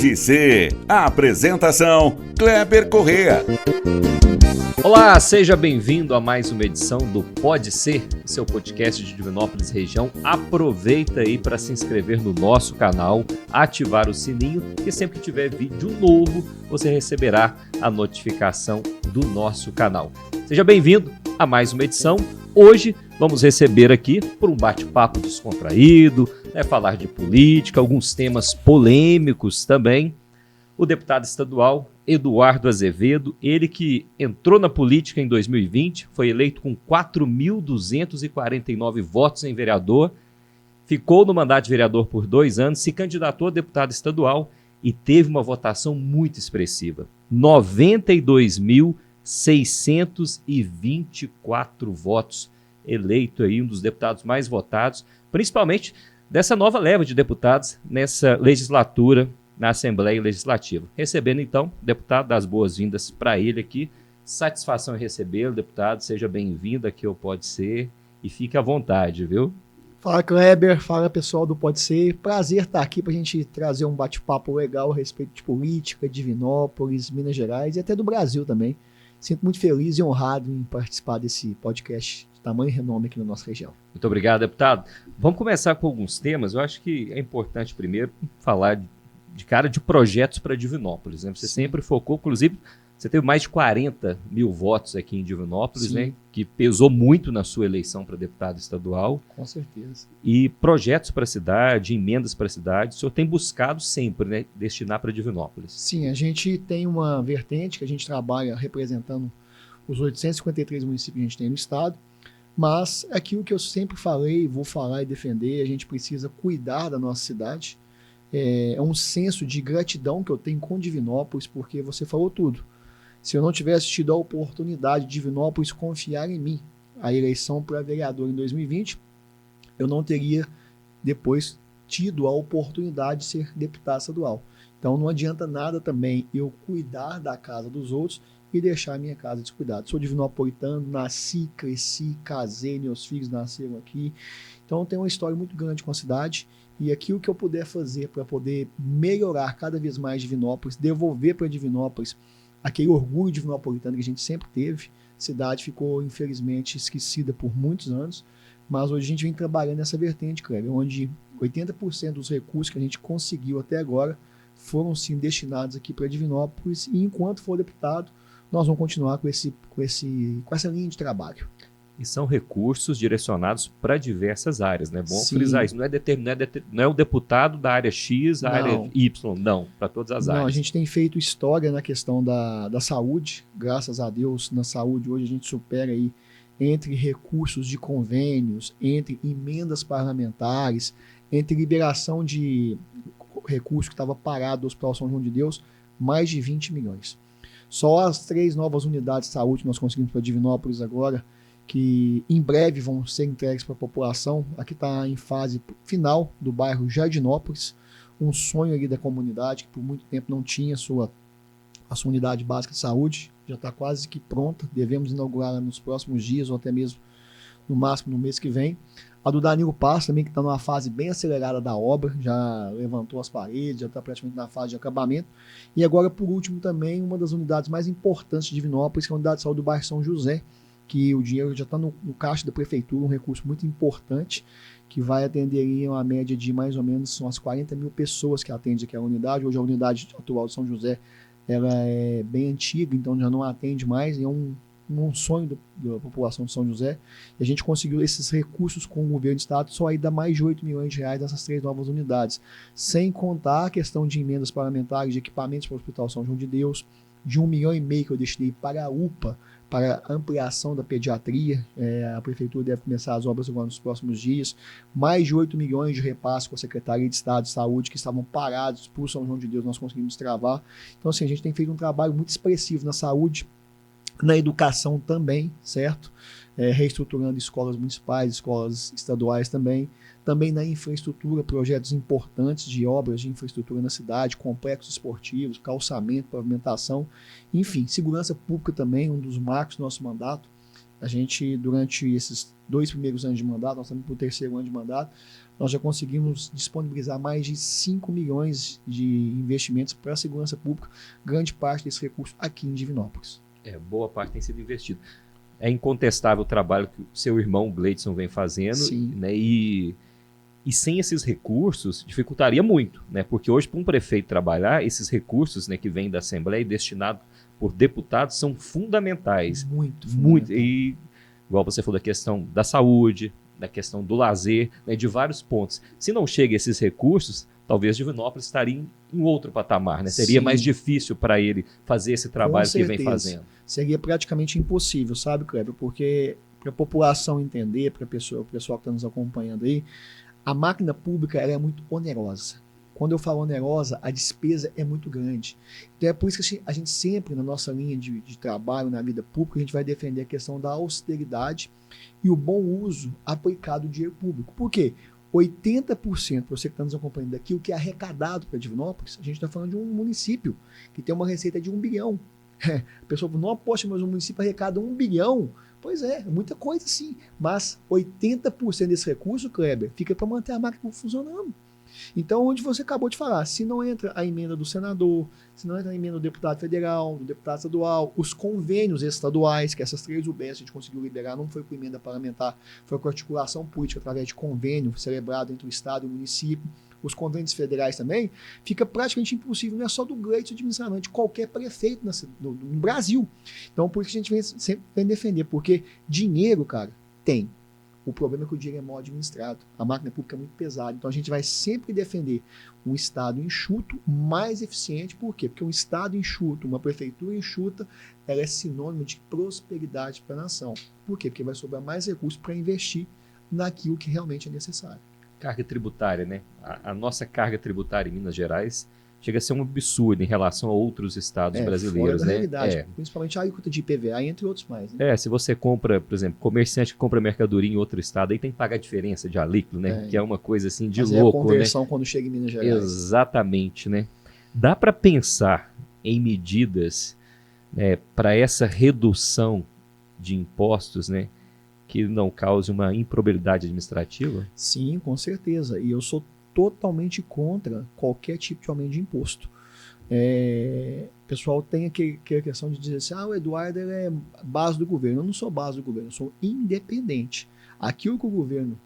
Pode Ser. A apresentação, Kleber Correa. Olá, seja bem-vindo a mais uma edição do Pode Ser, seu podcast de Divinópolis região. Aproveita aí para se inscrever no nosso canal, ativar o sininho, que sempre que tiver vídeo novo, você receberá a notificação do nosso canal. Seja bem-vindo a mais uma edição. Hoje vamos receber aqui, por um bate-papo descontraído, falar de política, alguns temas polêmicos também, o deputado estadual Eduardo Azevedo, ele que entrou na política em 2020, foi eleito com 4.249 votos em vereador, ficou no mandato de vereador por 2 anos, se candidatou a deputado estadual e teve uma votação muito expressiva, 92.624 votos, eleito aí um dos deputados mais votados, principalmente dessa nova leva de deputados nessa legislatura, na Assembleia Legislativa. Recebendo, então, deputado, das boas-vindas para ele aqui. Satisfação em recebê-lo, deputado. Seja bem-vindo aqui ao Pode Ser e fique à vontade, viu? Fala, Kleber. Fala, pessoal do Pode Ser. Prazer estar aqui para a gente trazer um bate-papo legal a respeito de política, Divinópolis, Minas Gerais e até do Brasil também. Sinto muito feliz e honrado em participar desse podcast de tamanho e renome aqui na nossa região. Muito obrigado, deputado. Vamos começar com alguns temas. Eu acho que é importante primeiro falar de cara de projetos para Divinópolis, né? Você sempre focou, inclusive, você teve mais de 40 mil votos aqui em Divinópolis, né? Que pesou muito na sua eleição para deputado estadual. Com certeza. E projetos para a cidade, emendas para a cidade, o senhor tem buscado sempre, né, destinar para Divinópolis. Sim, a gente tem uma vertente que a gente trabalha representando os 853 municípios que a gente tem no estado, mas é aquilo que eu sempre falei, vou falar e defender, a gente precisa cuidar da nossa cidade. É um senso de gratidão que eu tenho com Divinópolis, porque você falou tudo. Se eu não tivesse tido a oportunidade de Divinópolis confiar em mim, a eleição para vereador em 2020, eu não teria depois tido a oportunidade de ser deputado estadual. Então não adianta nada também eu cuidar da casa dos outros e deixar a minha casa descuidada. Sou divinopolitano, nasci, cresci, casei, meus filhos nasceram aqui. Então tem uma história muito grande com a cidade. E aquilo que eu puder fazer para poder melhorar cada vez mais Divinópolis, devolver para Divinópolis aquele orgulho divinopolitano que a gente sempre teve. A cidade ficou, infelizmente, esquecida por muitos anos, mas hoje a gente vem trabalhando nessa vertente, Kleber, onde 80% dos recursos que a gente conseguiu até agora foram, sim, destinados aqui para Divinópolis, e enquanto for deputado, nós vamos continuar com essa linha de trabalho. E são recursos direcionados para diversas áreas, né? Bom Sim. frisar isso. Não é o deputado da área X, área Y, não, para todas as áreas. Não, a gente tem feito história na questão da saúde, graças a Deus, na saúde hoje a gente supera aí entre recursos de convênios, entre emendas parlamentares, entre liberação de recurso que estava parado do Hospital São João de Deus, mais de 20 milhões. Só as 3 novas unidades de saúde que nós conseguimos para Divinópolis agora, que em breve vão ser entregues para a população. Aqui está em fase final do bairro Jardinópolis, um sonho ali da comunidade que por muito tempo não tinha a sua unidade básica de saúde, já está quase que pronta, devemos inaugurá-la nos próximos dias ou até mesmo no máximo no mês que vem. A do Danilo Paz também, que está numa fase bem acelerada da obra, já levantou as paredes, já está praticamente na fase de acabamento. E agora, por último, também uma das unidades mais importantes de Divinópolis, que é a unidade de saúde do bairro São José, que o dinheiro já está no caixa da prefeitura, um recurso muito importante, que vai atender aí uma média de mais ou menos umas 40 mil pessoas que atende aquela unidade. Hoje a unidade atual de São José ela é bem antiga, então já não atende mais, e é um sonho da população de São José. E a gente conseguiu esses recursos com o governo do estado, só aí dá mais de 8 milhões de reais nessas 3 novas unidades, sem contar a questão de emendas parlamentares, de equipamentos para o Hospital São João de Deus, de 1,5 milhão que eu destinei para a UPA, para a ampliação da pediatria. A prefeitura deve começar as obras agora nos próximos dias. Mais de 8 milhões de repasse com a Secretaria de Estado de Saúde, que estavam parados por São João de Deus, nós conseguimos travar. Então, assim, a gente tem feito um trabalho muito expressivo na saúde, na educação também, certo? Reestruturando escolas municipais, escolas estaduais também na infraestrutura, projetos importantes de obras de infraestrutura na cidade, complexos esportivos, calçamento, pavimentação, enfim, segurança pública também, um dos marcos do nosso mandato. A gente, durante esses 2 primeiros anos de mandato, nós estamos para o 3º ano de mandato, nós já conseguimos disponibilizar mais de 5 milhões de investimentos para a segurança pública, grande parte desse recurso aqui em Divinópolis. Boa parte tem sido investido. É incontestável o trabalho que o seu irmão Gleidson vem fazendo, né? E sem esses recursos dificultaria muito, né? Porque hoje, para um prefeito trabalhar, esses recursos, né, que vêm da Assembleia destinados por deputados são fundamentais. Muito. E, igual você falou, da questão da saúde, da questão do lazer, né, de vários pontos. Se não chega esses recursos, talvez Divinópolis estaria em outro patamar, né? Seria mais difícil para ele fazer esse trabalho que vem fazendo. Seria praticamente impossível, sabe, Kleber? Porque para a população entender, para o pessoal que está nos acompanhando aí, a máquina pública ela é muito onerosa. Quando eu falo onerosa, a despesa é muito grande. Então é por isso que a gente sempre, na nossa linha de trabalho, na vida pública, a gente vai defender a questão da austeridade e o bom uso aplicado do dinheiro público. Por quê? 80%, para você que está nos acompanhando daqui, o que é arrecadado para Divinópolis, a gente está falando de um município que tem uma receita de 1 bilhão. A pessoa fala, não, poxa, mas o município arrecada 1 bilhão. Pois é muita coisa sim. Mas 80% desse recurso, Kleber, fica para manter a máquina funcionando. Então, onde você acabou de falar, se não entra a emenda do senador, se não entra a emenda do deputado federal, do deputado estadual, os convênios estaduais, que essas 3 UBS a gente conseguiu liberar, não foi com emenda parlamentar, foi com articulação política através de convênio celebrado entre o Estado e o município, os convênios federais também, fica praticamente impossível, não é só do Gleidson administrar, não, é de qualquer prefeito no Brasil. Então, por isso que a gente sempre vem defender, porque dinheiro, cara, tem. O problema é que o dinheiro é mal administrado. A máquina pública é muito pesada. Então a gente vai sempre defender um Estado enxuto, mais eficiente. Por quê? Porque um Estado enxuto, uma prefeitura enxuta, ela é sinônimo de prosperidade para a nação. Por quê? Porque vai sobrar mais recursos para investir naquilo que realmente é necessário. Carga tributária, né? A nossa carga tributária em Minas Gerais chega a ser um absurdo em relação a outros estados brasileiros, fora da né? realidade, principalmente a alíquota de IPVA, entre outros mais. Né? Se você compra, por exemplo, comerciante que compra mercadoria em outro estado, aí tem que pagar a diferença de alíquota, né? Que é uma coisa assim de louco, é a conversão, né? Quando chega em Minas Gerais. Exatamente, né? Dá para pensar em medidas, né, para essa redução de impostos, né, que não cause uma improbabilidade administrativa? Sim, com certeza. E eu sou totalmente contra qualquer tipo de aumento de imposto. O pessoal tem aquela questão de dizer assim, o Eduardo é base do governo. Eu não sou base do governo, eu sou independente. Aquilo que o governo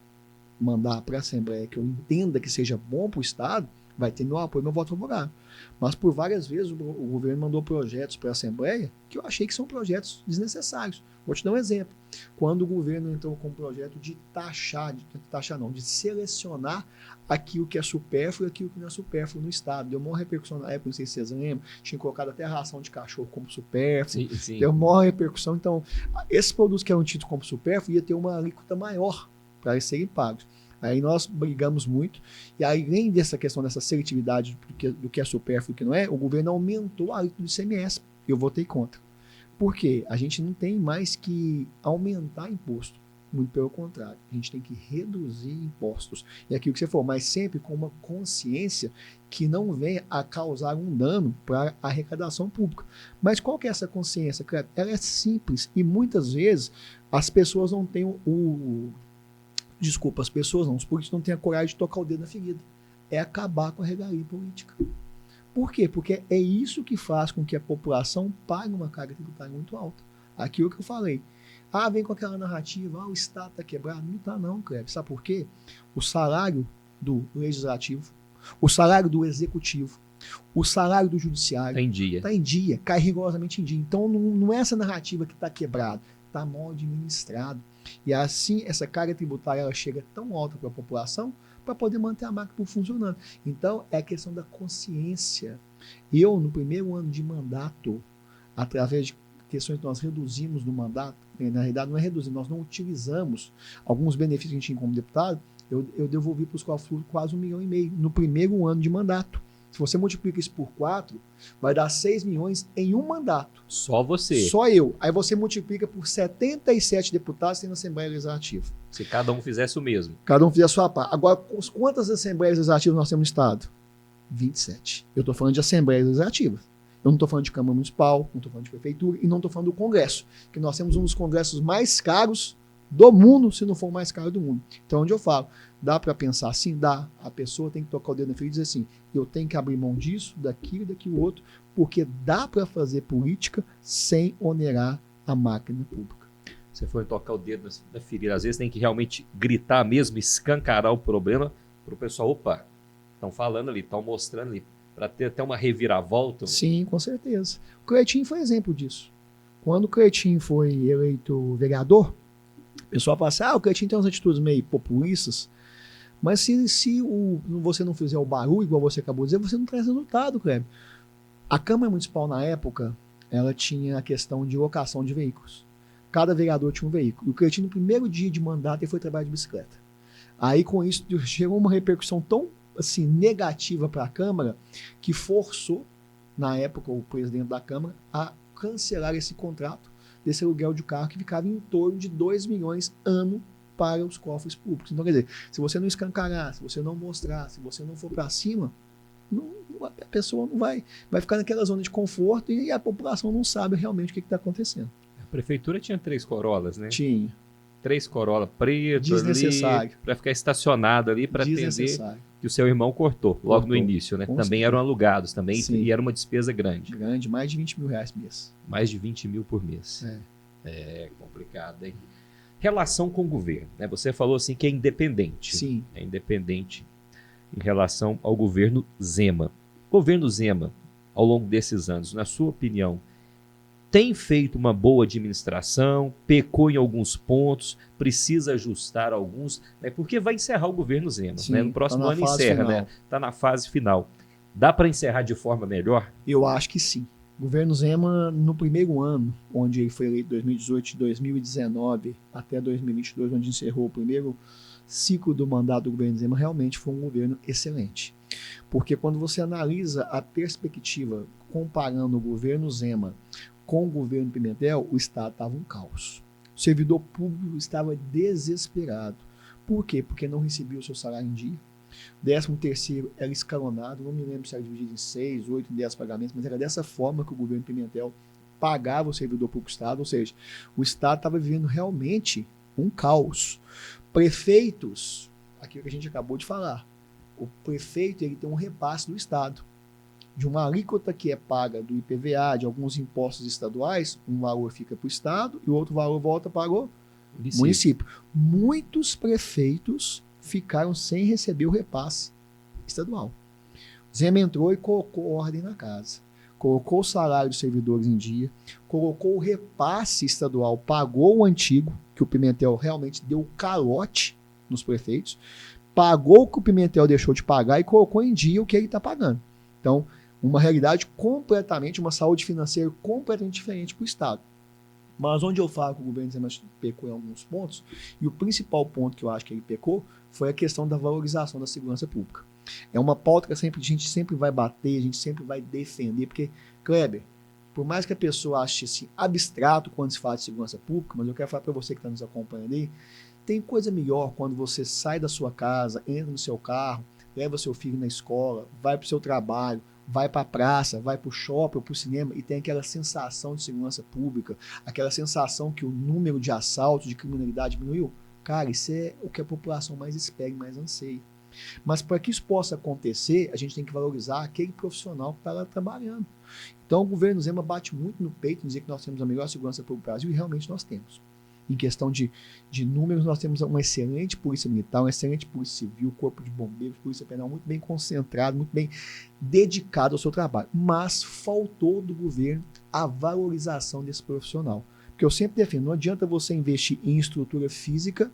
mandar para a Assembleia, que eu entenda que seja bom para o Estado, vai ter meu apoio, meu voto favorável. Mas por várias vezes o governo mandou projetos para a Assembleia que eu achei que são projetos desnecessários. Vou te dar um exemplo. Quando o governo entrou com o projeto de de selecionar aquilo que é supérfluo e aquilo que não é supérfluo no Estado. Deu maior repercussão na época, não sei se vocês lembram, tinha colocado até a ração de cachorro como supérfluo. Sim. Deu maior repercussão. Então, esses produtos que eram tidos como supérfluo ia ter uma alíquota maior para eles serem pagos. Aí nós brigamos muito, e além dessa questão dessa seletividade do que é supérfluo e do que não é, o governo aumentou a alíquota do ICMS. Eu votei contra. Por quê? A gente não tem mais que aumentar imposto. Muito pelo contrário, a gente tem que reduzir impostos. E aquilo que você falou, mas sempre com uma consciência que não venha a causar um dano para a arrecadação pública. Mas qual que é essa consciência, Cleber? Ela é simples e muitas vezes as pessoas não têm Desculpa, as pessoas não, os políticos não têm a coragem de tocar o dedo na ferida. É acabar com a regalia política. Por quê? Porque é isso que faz com que a população pague uma carga tributária muito alta. Aquilo que eu falei. Vem com aquela narrativa, o Estado está quebrado. Não está não, Kleber. Sabe por quê? O salário do legislativo, o salário do executivo, o salário do judiciário está em dia, cai rigorosamente em dia. Então não é essa narrativa que está quebrada, está mal administrado. E assim, essa carga tributária ela chega tão alta para a população para poder manter a máquina funcionando. Então, é a questão da consciência. Eu, no primeiro ano de mandato, através de questões que nós reduzimos no mandato, na realidade não é reduzir, nós não utilizamos alguns benefícios que a gente tinha como deputado, eu devolvi para os cofres quase 1,5 milhão no primeiro ano de mandato. Se você multiplica isso por 4, vai dar 6 milhões em um mandato. Só você? Só eu. Aí você multiplica por 77 deputados tem na Assembleia Legislativa. Se cada um fizesse o mesmo. Cada um fizesse a sua parte. Agora, quantas Assembleias Legislativas nós temos no Estado? 27. Eu estou falando de Assembleias Legislativas. Eu não estou falando de Câmara Municipal, não estou falando de Prefeitura e não estou falando do Congresso, que nós temos um dos congressos mais caros do mundo, se não for o mais caro do mundo. Então, onde eu falo, dá para pensar assim? Dá. A pessoa tem que tocar o dedo na ferida e dizer assim, eu tenho que abrir mão disso, daquilo, daquilo outro, porque dá para fazer política sem onerar a máquina pública. Você foi tocar o dedo na ferida. Às vezes tem que realmente gritar mesmo, escancarar o problema para o pessoal, opa, estão falando ali, estão mostrando ali, para ter até uma reviravolta. Sim, com certeza. O Cleitinho foi exemplo disso. Quando o Cleitinho foi eleito vereador, o pessoal fala assim, o Cleitinho tem umas atitudes meio populistas, mas se você não fizer o barulho, igual você acabou de dizer, você não traz resultado, Kleber. A Câmara Municipal, na época, ela tinha a questão de locação de veículos. Cada vereador tinha um veículo. E o Cleitinho, no primeiro dia de mandato, ele foi trabalhar de bicicleta. Aí, com isso, chegou uma repercussão tão assim, negativa para a Câmara, que forçou, na época, o presidente da Câmara a cancelar esse contrato desse aluguel de carro que ficava em torno de 2 milhões ano para os cofres públicos. Então, quer dizer, se você não escancarar, se você não mostrar, se você não for para cima, a pessoa não vai ficar naquela zona de conforto e a população não sabe realmente o que está acontecendo. A prefeitura tinha 3 Corollas, né? Tinha. 3 Corolla preto ali, para ficar estacionado ali, para atender que o seu irmão cortou logo no início, né? Também certeza. Eram alugados também. Sim. E era uma despesa grande. Grande, mais de 20 mil reais por mês. Mais de 20 mil por mês. É complicado, hein? Relação com o governo, né? Você falou assim que é independente. Sim. É independente em relação ao governo Zema. O governo Zema, ao longo desses anos, na sua opinião, tem feito uma boa administração, pecou em alguns pontos, precisa ajustar alguns, né? Porque vai encerrar o governo Zema, né? No próximo ano encerra, né? Está na fase final. Dá para encerrar de forma melhor? Eu acho que sim. O governo Zema, no primeiro ano, onde ele foi eleito 2018, 2019 até 2022, onde encerrou o primeiro ciclo do mandato do governo Zema, realmente foi um governo excelente. Porque quando você analisa a perspectiva comparando o governo Zema com o governo Pimentel, o Estado estava um caos. O servidor público estava desesperado. Por quê? Porque não recebia o seu salário em dia. 13º era escalonado, não me lembro se era dividido em 6, 8, 10 pagamentos, mas era dessa forma que o governo Pimentel pagava o servidor público do Estado, ou seja, o Estado estava vivendo realmente um caos. Prefeitos, aquilo que a gente acabou de falar, o prefeito ele tem um repasse do Estado. De uma alíquota que é paga do IPVA, de alguns impostos estaduais, um valor fica para o Estado e o outro valor volta para o município. Muitos prefeitos ficaram sem receber o repasse estadual. O Zema entrou e colocou ordem na casa. Colocou o salário dos servidores em dia, colocou o repasse estadual, pagou o antigo, que o Pimentel realmente deu calote nos prefeitos, pagou o que o Pimentel deixou de pagar e colocou em dia o que ele está pagando. Então, uma realidade completamente, uma saúde financeira completamente diferente para o Estado. Mas onde eu falo que o governo Zema pecou em alguns pontos, e o principal ponto que eu acho que ele pecou foi a questão da valorização da segurança pública. É uma pauta que a gente sempre vai bater, a gente sempre vai defender, porque, Kleber, por mais que a pessoa ache assim, abstrato quando se fala de segurança pública, mas eu quero falar para você que está nos acompanhando aí, tem coisa melhor quando você sai da sua casa, entra no seu carro, leva seu filho na escola, vai para o seu trabalho, vai para a praça, vai para o shopping ou para o cinema e tem aquela sensação de segurança pública, aquela sensação que o número de assaltos, de criminalidade diminuiu. Cara, isso é o que a população mais espera e mais anseia. Mas para que isso possa acontecer, a gente tem que valorizar aquele profissional que está lá trabalhando. Então o governo Zema bate muito no peito em dizer que nós temos a melhor segurança pública do Brasil e realmente nós temos. Em questão de números, nós temos uma excelente polícia militar, uma excelente polícia civil, corpo de bombeiros, polícia penal muito bem concentrado, muito bem dedicado ao seu trabalho. Mas faltou do governo a valorização desse profissional. Porque eu sempre defendo, não adianta você investir em estrutura física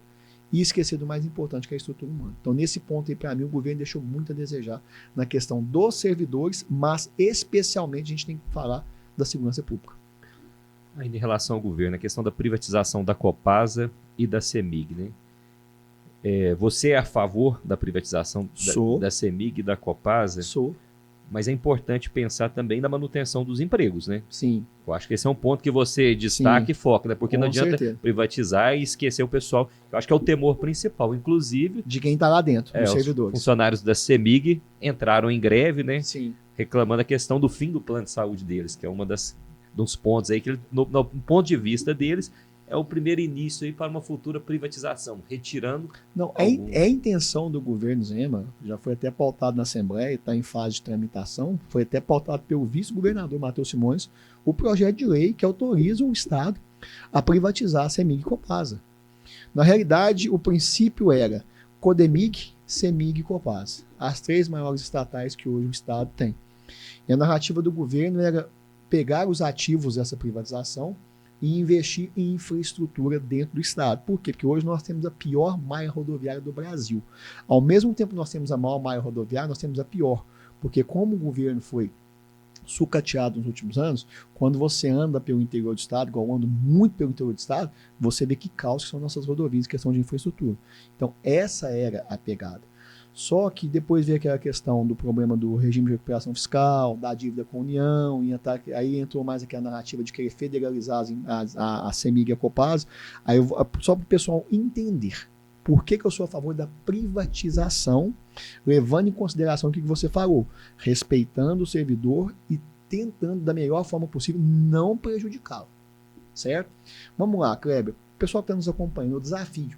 e esquecer do mais importante, que é a estrutura humana. Então, nesse ponto aí, para mim, o governo deixou muito a desejar na questão dos servidores, mas especialmente a gente tem que falar da segurança pública. Ainda em relação ao governo, a questão da privatização da Copasa e da CEMIG, né? Você é a favor da privatização da CEMIG e da Copasa? Sou. Mas é importante pensar também na manutenção dos empregos, né? Sim. Eu acho que esse é um ponto que você destaca e foca, né? Porque Com não adianta certeza. Privatizar e esquecer o pessoal. Eu acho que é o temor principal, inclusive. De quem está lá dentro, dos servidores. Os funcionários da CEMIG entraram em greve, né? Sim. reclamando a questão do fim do plano de saúde deles, que é uma dos pontos aí que, no ponto de vista deles, é o primeiro início aí para uma futura privatização, retirando... Não, é a intenção do governo Zema, já foi até pautado na Assembleia, está em fase de tramitação, foi até pautado pelo vice-governador Matheus Simões, o projeto de lei que autoriza o Estado a privatizar a CEMIG e Copasa. Na realidade, o princípio era Codemig, CEMIG e Copasa, as 3 maiores estatais que hoje o Estado tem. E a narrativa do governo era pegar os ativos dessa privatização e investir em infraestrutura dentro do Estado. Por quê? Porque hoje nós temos a pior malha rodoviária do Brasil. Ao mesmo tempo que nós temos a maior malha rodoviária, nós temos a pior. Porque como o governo foi sucateado nos últimos anos, quando você anda pelo interior do Estado, igual eu ando muito pelo interior do Estado, você vê que caos que são nossas rodovias em questão de infraestrutura. Então, essa era a pegada. Só que depois veio aquela questão do problema do regime de recuperação fiscal, da dívida com a União, aí entrou mais aquela narrativa de querer federalizar a CEMIG e a Copasa. Aí só para o pessoal entender por que eu sou a favor da privatização, levando em consideração o que você falou, respeitando o servidor e tentando da melhor forma possível não prejudicá-lo, certo? Vamos lá, Kleber, o pessoal que está nos acompanhando, o desafio,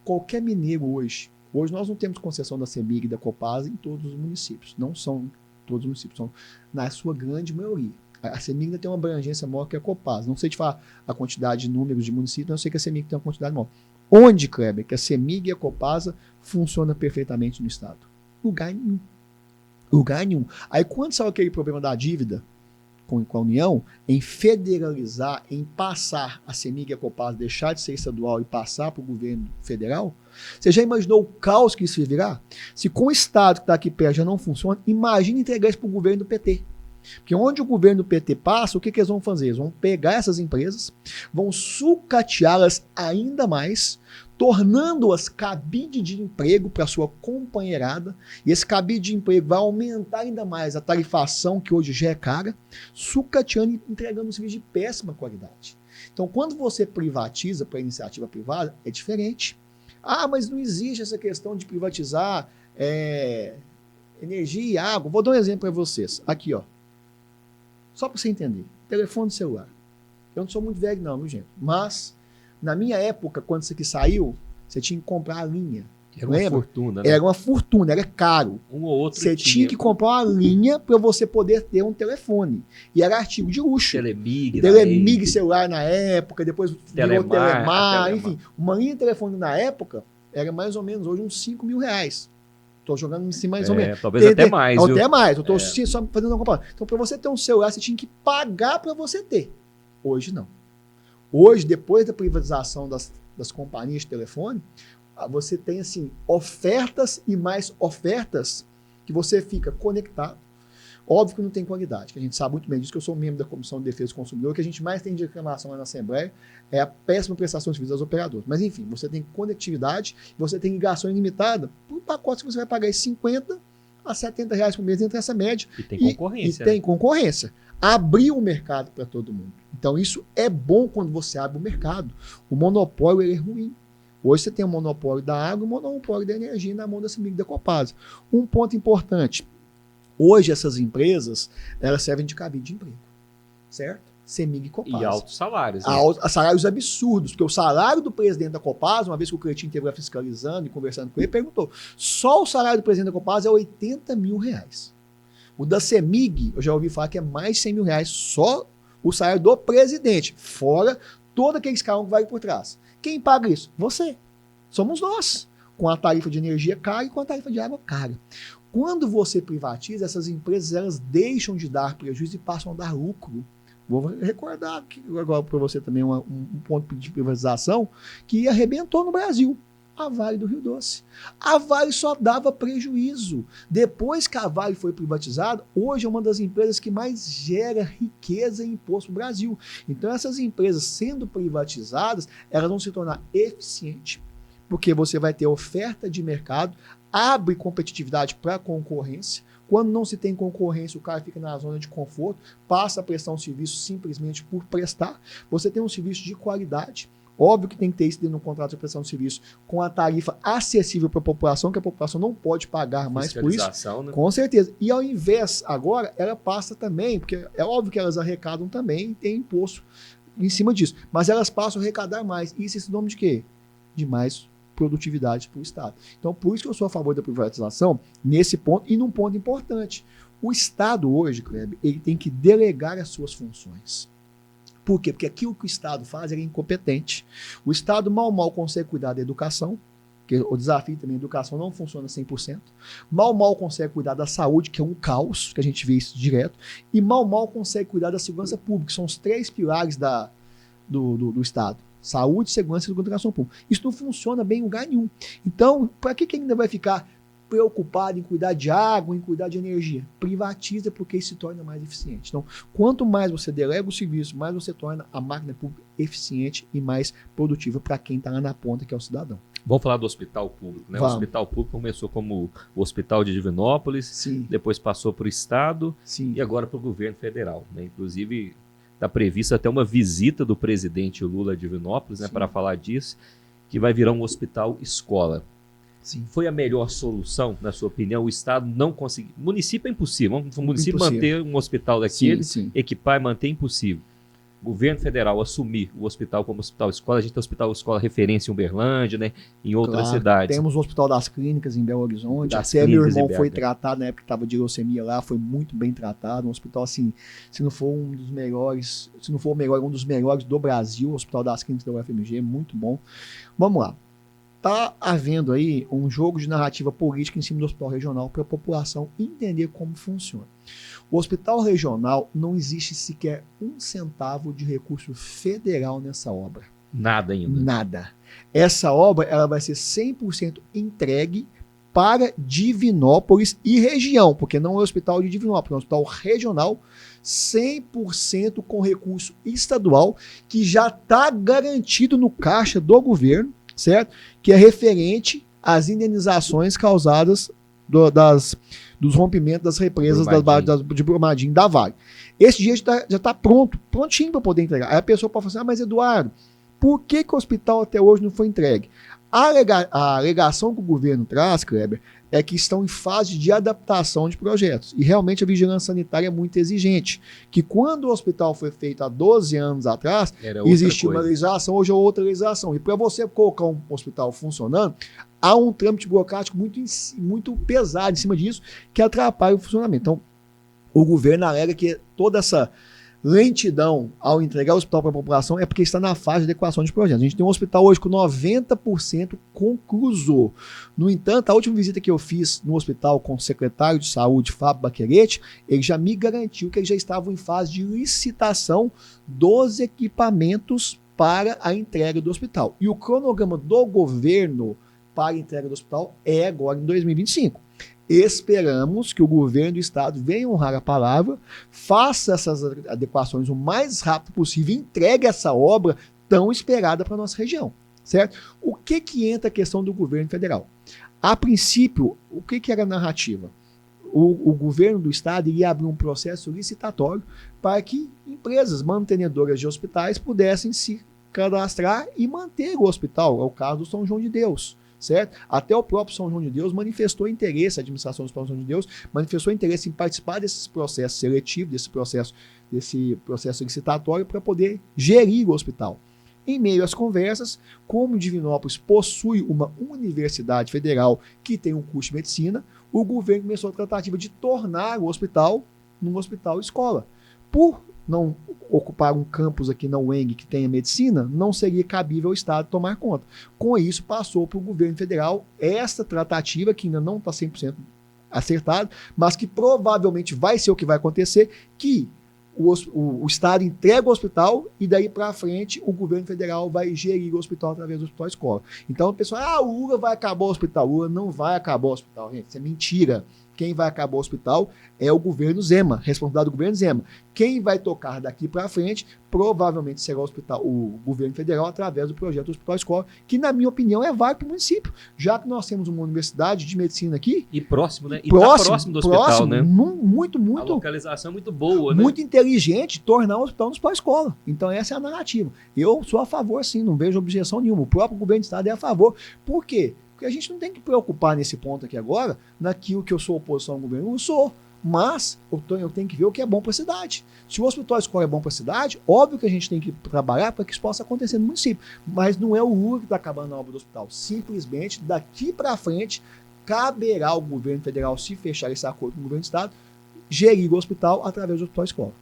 qualquer mineiro hoje nós não temos concessão da CEMIG e da Copasa em todos os municípios, não são todos os municípios, são na sua grande maioria. A CEMIG ainda tem uma abrangência maior que a Copasa, não sei te falar a quantidade de números de municípios, mas eu sei que a CEMIG tem uma quantidade maior. Onde, Kleber, que a CEMIG e a Copasa funcionam perfeitamente no Estado? Lugar nenhum. Lugar nenhum. Aí quando saiu aquele problema da dívida com a União, em federalizar, em passar a CEMIG e a Copasa, deixar de ser estadual e passar para o governo federal, você já imaginou o caos que isso ia virar? Se com o Estado que está aqui perto já não funciona, imagine entregar isso para o governo do PT. Porque onde o governo do PT passa, o que eles vão fazer? Eles vão pegar essas empresas, vão sucateá-las ainda mais, tornando-as cabide de emprego para sua companheirada, e esse cabide de emprego vai aumentar ainda mais a tarifação, que hoje já é cara, sucateando e entregando um serviço de péssima qualidade. Então, quando você privatiza para iniciativa privada, é diferente. Ah, mas não existe essa questão de privatizar energia e água. Vou dar um exemplo para vocês. Aqui, ó. Só para você entender. Telefone celular. Eu não sou muito velho não, viu, gente? Mas, na minha época, quando isso aqui saiu, você tinha que comprar a linha. Era uma fortuna, né? Era uma fortuna, era caro. Um ou outro você tinha que comprar uma linha para você poder ter um telefone. E era artigo de luxo. Telemig celular na época, depois virou Telemar, enfim. Uma linha de telefone na época era mais ou menos hoje uns 5 mil reais. Estou jogando assim mais ou menos. Talvez até mais. Até mais. Eu estou só fazendo uma comparação. Então, para você ter um celular, você tinha que pagar para você ter. Hoje, não. Hoje, depois da privatização das companhias de telefone, você tem assim ofertas e mais ofertas que você fica conectado. Óbvio que não tem qualidade, que a gente sabe muito bem disso, que eu sou membro da Comissão de Defesa do Consumidor, que a gente mais tem de reclamação lá na Assembleia é a péssima prestação de serviço das operadoras. Mas enfim, você tem conectividade, você tem ligação ilimitada, por pacotes que você vai pagar R$ 50 a R$ 70 reais por mês entre essa média. E tem concorrência. E tem concorrência. Abriu o mercado para todo mundo. Então isso é bom quando você abre o mercado. O monopólio ele é ruim. Hoje você tem o monopólio da água e o monopólio da energia na mão da CEMIG e da Copasa. Um ponto importante. Hoje essas empresas, elas servem de cabide de emprego. Certo? CEMIG e Copasa. E altos salários. Né? Salários absurdos. Porque o salário do presidente da Copasa, uma vez que o Cleitinho esteve lá fiscalizando e conversando com ele, perguntou, só o salário do presidente da Copasa é 80 mil reais. O da CEMIG, eu já ouvi falar que é mais 100 mil reais só o salário do presidente. Fora todo aquele escalão que vai por trás. Quem paga isso? Você. Somos nós. Com a tarifa de energia cara e com a tarifa de água cara. Quando você privatiza, essas empresas elas deixam de dar prejuízo e passam a dar lucro. Vou recordar aqui agora para você também um ponto de privatização que arrebentou no Brasil. A Vale do Rio Doce. A Vale só dava prejuízo. Depois que a Vale foi privatizada, hoje é uma das empresas que mais gera riqueza e imposto no Brasil. Então essas empresas sendo privatizadas, elas vão se tornar eficientes, porque você vai ter oferta de mercado, abre competitividade para a concorrência. Quando não se tem concorrência, o cara fica na zona de conforto, passa a prestar um serviço simplesmente por prestar. Você tem um serviço de qualidade. Óbvio que tem que ter isso dentro de um contrato de prestação de serviço com a tarifa acessível para a população, que a população não pode pagar mais por isso. Né? Com certeza. E ao invés, agora, ela passa também, porque é óbvio que elas arrecadam também e tem imposto em cima disso. Mas elas passam a arrecadar mais. Isso é nome de quê? De mais produtividade para o Estado. Então, por isso que eu sou a favor da privatização nesse ponto e num ponto importante. O Estado hoje, Kleber, ele tem que delegar as suas funções. Por quê? Porque aquilo que o Estado faz é incompetente. O Estado mal consegue cuidar da educação, porque o desafio também, a educação não funciona 100%. Mal consegue cuidar da saúde, que é um caos, que a gente vê isso direto. E mal consegue cuidar da segurança pública, que são os 3 pilares do Estado. Saúde, segurança e educação pública. Isso não funciona bem em lugar nenhum. Então, para que ainda vai ficar preocupado em cuidar de água, em cuidar de energia? Privatiza, porque isso se torna mais eficiente. Então, quanto mais você delega o serviço, mais você torna a máquina pública eficiente e mais produtiva para quem está lá na ponta, que é o cidadão. Vamos falar do hospital público, né? Vamos. O hospital público começou como o Hospital de Divinópolis, Sim. Depois passou para o Estado. Sim. E agora para o governo federal, né? Inclusive, está prevista até uma visita do presidente Lula a Divinópolis, né, para falar disso, que vai virar um hospital escola. Sim. Foi a melhor solução, na sua opinião? O Estado não conseguiu. Município é impossível. O município manter um hospital daquele, equipar e manter é impossível. Governo federal assumir o hospital como hospital escola. A gente tem hospital escola referência em Uberlândia, né, em outras cidades. Temos o Hospital das Clínicas em Belo Horizonte. Até meu irmão foi tratado na época que estava de leucemia lá, foi muito bem tratado. Um hospital, assim, se não for um dos melhores, se não for o melhor, um dos melhores do Brasil, o Hospital das Clínicas da UFMG, muito bom. Vamos lá. Está havendo aí um jogo de narrativa política em cima do hospital regional para a população entender como funciona. O hospital regional não existe sequer um centavo de recurso federal nessa obra. Nada ainda. Nada. Essa obra ela vai ser 100% entregue para Divinópolis e região, porque não é o hospital de Divinópolis, é um hospital regional, 100% com recurso estadual, que já está garantido no caixa do governo, certo? Que é referente às indenizações causadas dos rompimentos das represas de Brumadinho da Vale. Esse dia já está prontinho para poder entregar. Aí a pessoa pode falar assim, mas Eduardo, por que o hospital até hoje não foi entregue? A alegação que o governo traz, Kleber, é que estão em fase de adaptação de projetos. E realmente a vigilância sanitária é muito exigente. Que quando o hospital foi feito há 12 anos atrás, existia uma legislação, hoje é outra legislação. E para você colocar um hospital funcionando, há um trâmite burocrático muito pesado em cima disso, que atrapalha o funcionamento. Então, o governo alega que toda essa lentidão ao entregar o hospital para a população é porque está na fase de adequação de projetos. A gente tem um hospital hoje com 90% concluso. No entanto, a última visita que eu fiz no hospital com o secretário de saúde, Fábio Baquerete, ele já me garantiu que eles já estavam em fase de licitação dos equipamentos para a entrega do hospital. E o cronograma do governo para a entrega do hospital é agora em 2025. Esperamos que o governo do estado venha honrar a palavra, faça essas adequações o mais rápido possível e entregue essa obra tão esperada para a nossa região, certo? O que entra a questão do governo federal? A princípio, o que era a narrativa? O governo do estado iria abrir um processo licitatório para que empresas mantenedoras de hospitais pudessem se cadastrar e manter o hospital, é o caso do São João de Deus. Certo? Até o próprio São João de Deus manifestou interesse, a administração do São João de Deus manifestou interesse em participar desses processos seletivos, desse processo licitatório para poder gerir o hospital. Em meio às conversas, como Divinópolis possui uma universidade federal que tem um curso de medicina, o governo começou a tratativa de tornar o hospital num hospital escola. Por não ocupar um campus aqui na UENG que tenha medicina, não seria cabível ao Estado tomar conta. Com isso, passou para o governo federal esta tratativa, que ainda não está 100% acertada, mas que provavelmente vai ser o que vai acontecer, que o Estado entrega o hospital e daí para frente o governo federal vai gerir o hospital através do hospital escola. Então o pessoal, o Lula vai acabar o hospital. O Lula não vai acabar o hospital, gente. Isso é mentira. quem vai acabar o hospital é o governo Zema, responsabilidade do governo Zema. Quem vai tocar daqui para frente provavelmente será o governo federal através do projeto do Hospital Escola, que na minha opinião é válido para o município, já que nós temos uma universidade de medicina aqui. E próximo, né? E próximo do hospital, né? Muito. A localização é muito boa, né? Muito inteligente tornar o hospital no Hospital Escola. Então essa é a narrativa. Eu sou a favor, sim, não vejo objeção nenhuma. O próprio governo do estado é a favor. Por quê? Porque a gente não tem que preocupar nesse ponto aqui agora, naquilo que eu sou oposição ao governo, eu sou. Mas eu tenho que ver o que é bom para a cidade. Se o Hospital Escola é bom para a cidade, óbvio que a gente tem que trabalhar para que isso possa acontecer no município. Mas não é o Lula que está acabando a obra do hospital. Simplesmente, daqui para frente, caberá ao governo federal, se fechar esse acordo com o governo do estado, gerir o hospital através do Hospital Escola.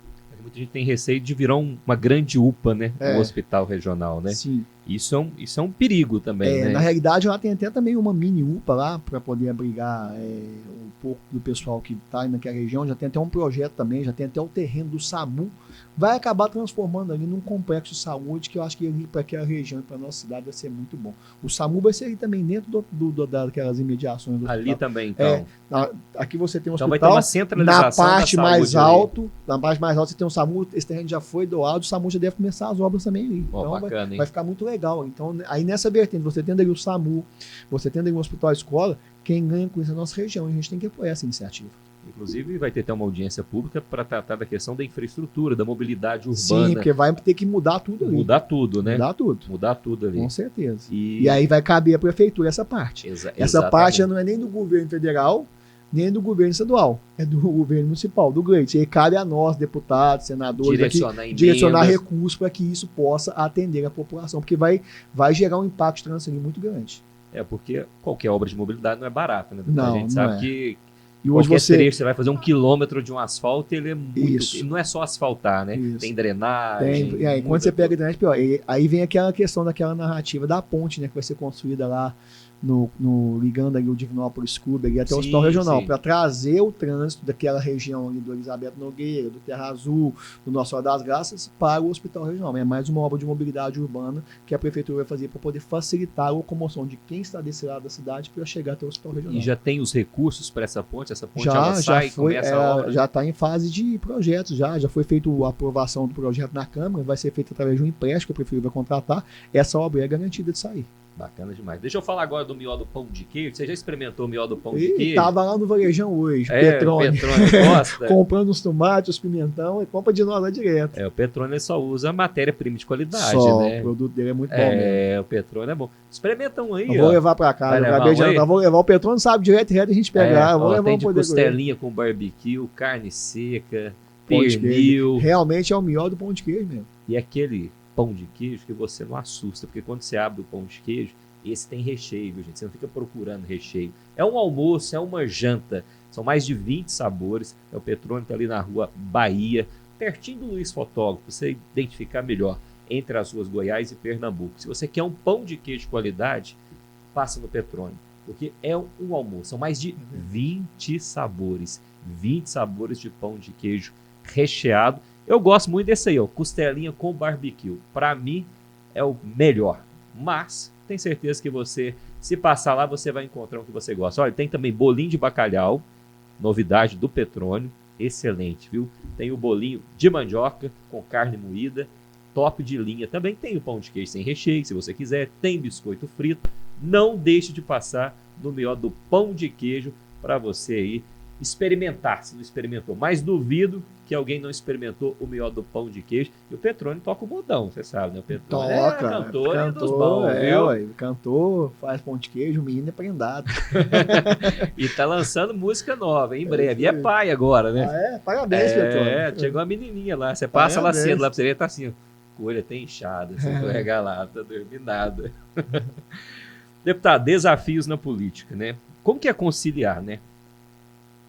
Muita gente tem receio de virar uma grande UPA, né? Um hospital regional, né? Sim. Isso é um perigo também, né? Na realidade, lá tem até também uma mini UPA lá para poder abrigar um pouco do pessoal que está naquela região. Já tem até um projeto também, já tem até o terreno do SAMU. Vai acabar transformando ali num complexo de saúde que eu acho que ali para aquela região e para nossa cidade vai ser muito bom. O SAMU vai ser ali também dentro daquelas imediações do ali hospital. também, então. Aqui você tem um então hospital. Vai ter uma centralização na parte da mais saúde alto, na parte mais alta você tem um SAMU, esse terreno já foi doado, o SAMU já deve começar as obras também ali. Então bacana, vai ficar muito legal. Então, aí nessa vertente, você tendo ali o SAMU, você tendo ali um hospital escola, quem ganha com isso é a nossa região. A gente tem que apoiar essa iniciativa. Inclusive, vai ter até uma audiência pública para tratar da questão da infraestrutura, da mobilidade urbana. Sim, porque vai ter que mudar tudo ali. Mudar tudo, né? Mudar tudo ali. Com certeza. E aí vai caber a prefeitura essa parte. Essa parte já não é nem do governo federal, nem do governo estadual. É do governo municipal, do Gleitz. E aí cabe a nós, deputados, senadores, direcionar recursos para que isso possa atender a população, porque vai gerar um impacto de trânsito muito grande. Porque qualquer obra de mobilidade não é barata, né? Não, a gente sabe que e hoje trecho, você vai fazer 1 quilômetro de um asfalto, ele é muito... Ele não é só asfaltar, né? Isso. Tem drenagem. E aí, quando você pega a drenagem, pior. Aí vem aquela questão daquela narrativa da ponte, né? Que vai ser construída lá ligando ali o Divinópolis Clube ali até o Hospital Regional, para trazer o trânsito daquela região ali do Elizabeth Nogueira, do Terra Azul, do Nossa Senhora das Graças, para o Hospital Regional. É mais uma obra de mobilidade urbana que a Prefeitura vai fazer para poder facilitar a locomoção de quem está desse lado da cidade para chegar até o Hospital Regional. E já tem os recursos para essa ponte? Essa ponte começa a obra? Já está em fase de projetos, já foi feita a aprovação do projeto na Câmara, vai ser feito através de um empréstimo que a Prefeitura vai contratar. Essa obra é garantida de sair. Bacana demais. Deixa eu falar agora do mió do pão de queijo. Você já experimentou o mió do pão de queijo? Tava lá no varejão hoje, Petrone gosta. Comprando os tomates, os pimentão e compra de nós lá direto. O Petrone só usa matéria-prima de qualidade, né? O produto dele é muito bom mesmo. O Petrone é bom. Experimenta um aí, eu vou levar pra casa. Vou levar o Petrone, sabe, direto a gente pegar. Vou levar tem de costelinha com barbecue, carne seca, pernil. Realmente é o melhor do pão de queijo mesmo. E aquele pão de queijo que você não assusta, porque quando você abre o pão de queijo, esse tem recheio, gente. Você não fica procurando recheio. É um almoço, é uma janta. São mais de 20 sabores. O Petrone está ali na rua Bahia, pertinho do Luiz Fotógrafo, para você identificar melhor entre as ruas Goiás e Pernambuco. Se você quer um pão de queijo de qualidade, passa no Petrone, porque é um almoço. São mais de 20 sabores. 20 sabores de pão de queijo recheado. Eu gosto muito desse aí, costelinha com barbecue. Para mim, é o melhor. Mas, tenho certeza que você, se passar lá, você vai encontrar o que você gosta. Olha, tem também bolinho de bacalhau, novidade do Petrônio, excelente, viu? Tem o bolinho de mandioca com carne moída, top de linha. Também tem o pão de queijo sem recheio, se você quiser. Tem biscoito frito. Não deixe de passar no melhor do pão de queijo para você aí experimentar, se não experimentou. Mas duvido que alguém não experimentou o melhor do pão de queijo. E o Petrone toca o modão, você sabe, né? O Petrone cantor dos bons, viu? Cantor, faz pão de queijo, o menino é prendado. E tá lançando música nova, em breve. E é pai agora, né? Parabéns, Petrone. Chegou uma menininha lá. Você passa lá cedo, lá pra você ver, tá assim, com o olho até inchado, assim, regalado, tá dormindo nada. Deputado, desafios na política, né? Como que é conciliar, né?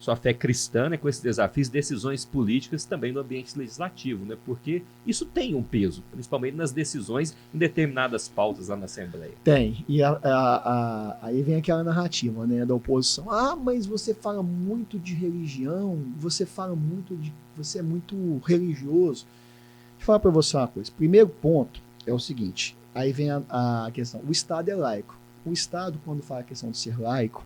Sua fé cristã, né, com esses desafios, decisões políticas também no ambiente legislativo, né? Porque isso tem um peso, principalmente nas decisões em determinadas pautas lá na Assembleia. Tem. E aí vem aquela narrativa, né, da oposição. Mas você fala muito de religião, você é muito religioso. Deixa eu falar para você uma coisa. Primeiro ponto é o seguinte, aí vem a questão. O Estado é laico. O Estado, quando fala a questão de ser laico,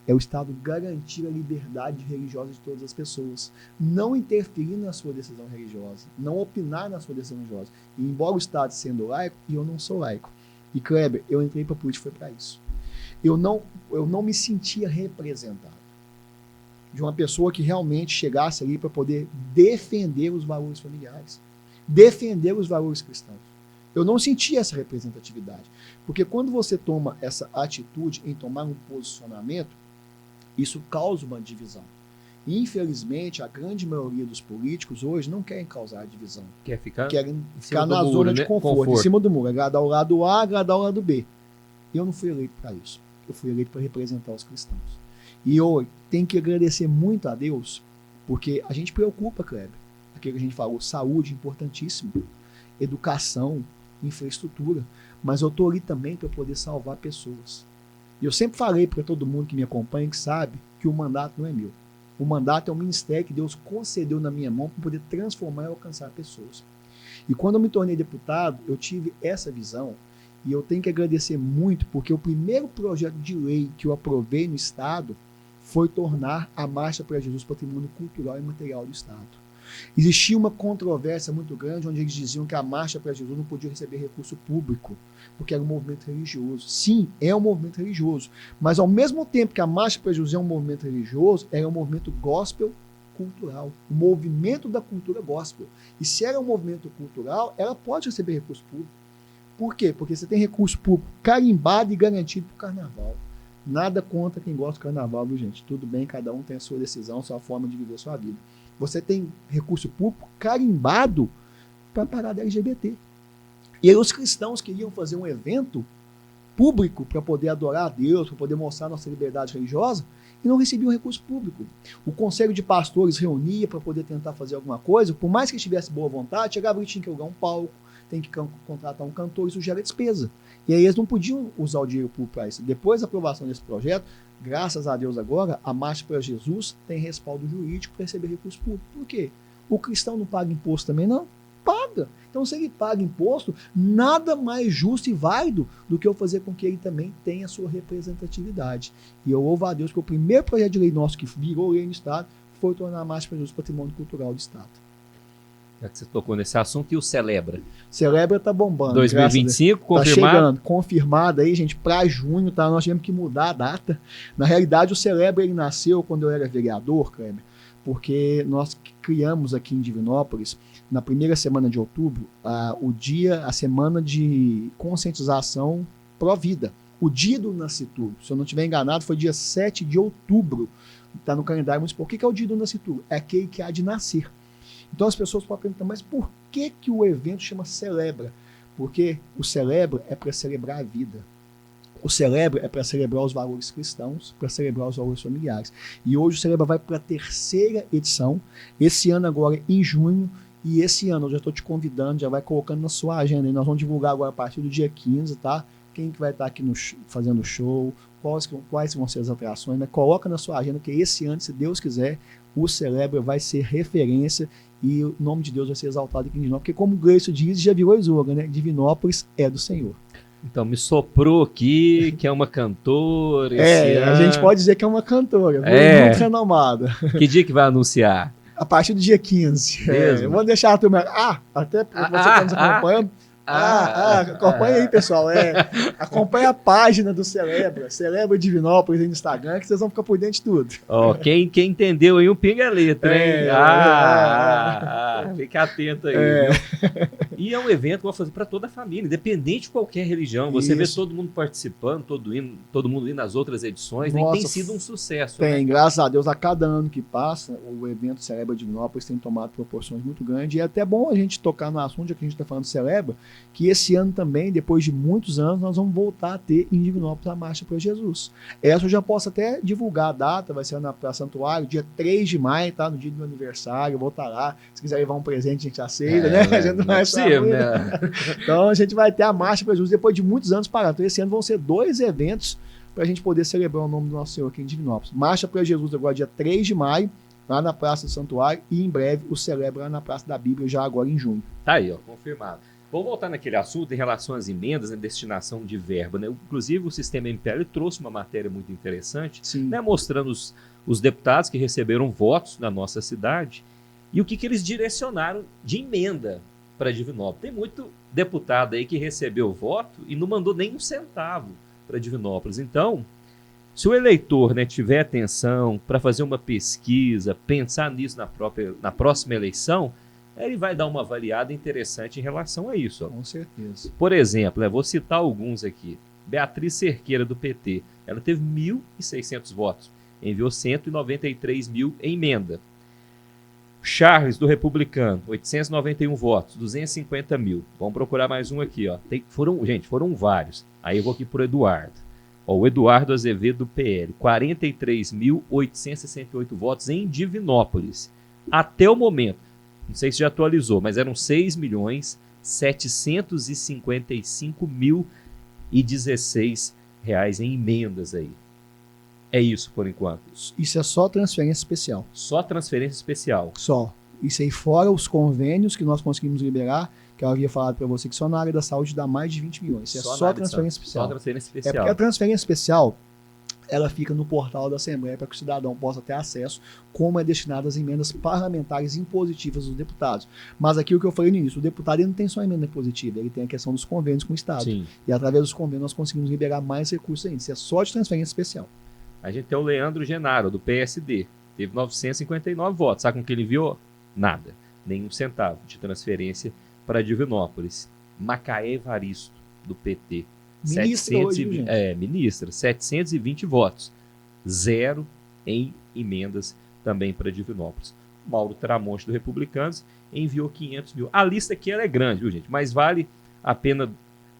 É o Estado garantir a liberdade religiosa de todas as pessoas. Não interferir na sua decisão religiosa. Não opinar na sua decisão religiosa. E embora o Estado sendo laico, eu não sou laico. E Kleber, eu entrei para a política foi para isso. Eu não me sentia representado de uma pessoa que realmente chegasse ali para poder defender os valores familiares, defender os valores cristãos. Eu não sentia essa representatividade. Porque quando você toma essa atitude em tomar um posicionamento, isso causa uma divisão. E, infelizmente, a grande maioria dos políticos hoje não querem causar divisão. Querem ficar na zona de conforto, em cima do muro. Agradar o lado A, agradar o lado B. Eu não fui eleito para isso. Eu fui eleito para representar os cristãos. E eu tenho que agradecer muito a Deus, porque a gente preocupa, Kleber. Aquilo que a gente falou, saúde, importantíssimo. Educação, infraestrutura. Mas eu estou ali também para poder salvar pessoas. E eu sempre falei para todo mundo que me acompanha, que sabe, que o mandato não é meu. O mandato é um ministério que Deus concedeu na minha mão para poder transformar e alcançar pessoas. E quando eu me tornei deputado, eu tive essa visão. E eu tenho que agradecer muito, porque o primeiro projeto de lei que eu aprovei no Estado foi tornar a Marcha para Jesus patrimônio cultural e material do Estado. Existia uma controvérsia muito grande, onde eles diziam que a Marcha para Jesus não podia receber recurso público, porque era um movimento religioso. Sim, é um movimento religioso, mas ao mesmo tempo que a Marcha para Jesus é um movimento religioso, era um movimento gospel cultural, o movimento da cultura gospel. E se era um movimento cultural, ela pode receber recurso público. Por quê? Porque você tem recurso público carimbado e garantido para o carnaval. Nada contra quem gosta do carnaval, viu, gente? Tudo bem, cada um tem a sua decisão, a sua forma de viver a sua vida. Você tem recurso público carimbado para a parada LGBT. E aí os cristãos queriam fazer um evento público para poder adorar a Deus, para poder mostrar nossa liberdade religiosa, e não recebiam recurso público. O conselho de pastores reunia para poder tentar fazer alguma coisa, por mais que tivesse boa vontade, chegava e tinha que alugar um palco, tem que contratar um cantor, isso gera despesa. E aí eles não podiam usar o dinheiro público para isso. Depois da aprovação desse projeto, graças a Deus agora, a Marcha para Jesus tem respaldo jurídico para receber recurso público. Por quê? O cristão não paga imposto também, não? Paga. Então, se ele paga imposto, nada mais justo e válido do que eu fazer com que ele também tenha a sua representatividade. E eu louvo a Deus que o primeiro projeto de lei nosso que virou lei no Estado foi tornar a Marcha para Jesus patrimônio cultural do Estado. Já que você tocou nesse assunto, e o Celebra? Celebra tá bombando. 2025, confirmado? Tá chegando, confirmado aí, gente, para junho, tá? Nós tivemos que mudar a data. Na realidade, o Celebra, ele nasceu quando eu era vereador, Kleber, porque nós criamos aqui em Divinópolis, na primeira semana de outubro, a semana de conscientização pró-vida. O dia do nascituro, se eu não estiver enganado, foi dia 7 de outubro. Está no calendário municipal. O que é o dia do nascituro? É aquele que há de nascer. Então as pessoas podem perguntar, mas por que o evento chama Celebra? Porque o Celebra é para celebrar a vida. O Celebra é para celebrar os valores cristãos, para celebrar os valores familiares. E hoje o Celebra vai para a 3ª edição, esse ano agora em junho, e esse ano eu já estou te convidando, já vai colocando na sua agenda. E nós vamos divulgar agora a partir do dia 15, tá? Quem que vai estar aqui fazendo show, quais vão ser as atrações, né? Coloca na sua agenda que esse ano, se Deus quiser, o Celebra vai ser referência e o nome de Deus vai ser exaltado aqui em Divinópolis, porque como o Gleison diz, já virou slogan, né? Divinópolis é do Senhor. Então, me soprou aqui que é uma cantora. A gente pode dizer que é uma cantora, muito renomada. Que dia que vai anunciar? A partir do dia 15. Vamos deixar a turma... até você que está nos acompanhando... acompanha aí, pessoal. Acompanha a página do Celebra Divinópolis aí no Instagram, que vocês vão ficar por dentro de tudo. Quem entendeu aí, um pinga a letra, hein? Fica atento aí. E é um evento que vai fazer para toda a família, independente de qualquer religião. Você vê todo mundo participando, todo mundo indo nas outras edições. Nossa, tem sido um sucesso. Tem, né? Graças a Deus, a cada ano que passa, o evento Celebra Divinópolis tem tomado proporções muito grandes. E é até bom a gente tocar no assunto, já que a gente está falando de Celebra, que esse ano também, depois de muitos anos, nós vamos voltar a ter em Divinópolis a Marcha para Jesus. Essa eu já posso até divulgar a data, vai ser na Praça Santuário, dia 3 de maio, tá? No dia do meu aniversário, eu vou estar lá. Se quiser levar um presente, a gente aceita, né? A gente não vai possível, né? Então a gente vai ter a Marcha para Jesus depois de muitos anos parado. Então esse ano vão ser 2 eventos para a gente poder celebrar o nome do nosso Senhor aqui em Divinópolis. Marcha para Jesus agora dia 3 de maio, lá na Praça do Santuário, e em breve o Celebra lá na Praça da Bíblia, já agora em junho. Tá aí, confirmado. Vamos voltar naquele assunto em relação às emendas, né, destinação de verba, né? Inclusive o sistema MPL trouxe uma matéria muito interessante, né, mostrando os deputados que receberam votos na nossa cidade e o que eles direcionaram de emenda para Divinópolis. Tem muito deputado aí que recebeu voto e não mandou nem um centavo para Divinópolis. Então, se o eleitor, né, tiver atenção para fazer uma pesquisa, pensar nisso na próxima eleição, ele vai dar uma avaliada interessante em relação a isso. Ó. Com certeza. Por exemplo, vou citar alguns aqui. Beatriz Cerqueira, do PT, ela teve 1.600 votos, enviou 193 mil em emenda. Charles, do Republicano, 891 votos, 250 mil. Vamos procurar mais um aqui. Ó. Foram vários. Aí eu vou aqui para o Eduardo. Ó, o Eduardo Azevedo, do PL, 43.868 votos em Divinópolis. Até o momento, não sei se já atualizou, mas eram 6.755.016 reais em emendas aí. É isso por enquanto. Isso é só transferência especial. Só transferência especial. Só. Isso aí fora os convênios que nós conseguimos liberar, que eu havia falado para você que só na área da saúde dá mais de 20 milhões. Isso é só transferência especial. Só transferência especial. É porque a transferência especial, ela fica no portal da Assembleia para que o cidadão possa ter acesso como é destinado às emendas parlamentares impositivas dos deputados. Mas aqui o que eu falei no início, o deputado ele não tem só emenda impositiva, ele tem a questão dos convênios com o Estado. Sim. E através dos convênios nós conseguimos liberar mais recursos ainda. Isso é só de transferência especial. A gente tem o Leandro Genaro, do PSD. Teve 959 votos. Sabe com que ele enviou? Nada. Nenhum centavo de transferência para Divinópolis. Macaé Evaristo, do PT. Ministra hoje, gente. Ministra. 720 votos. 0 em emendas também para Divinópolis. Mauro Tramonte, do Republicanos, enviou 500 mil. A lista aqui ela é grande, viu, gente? Mas vale a pena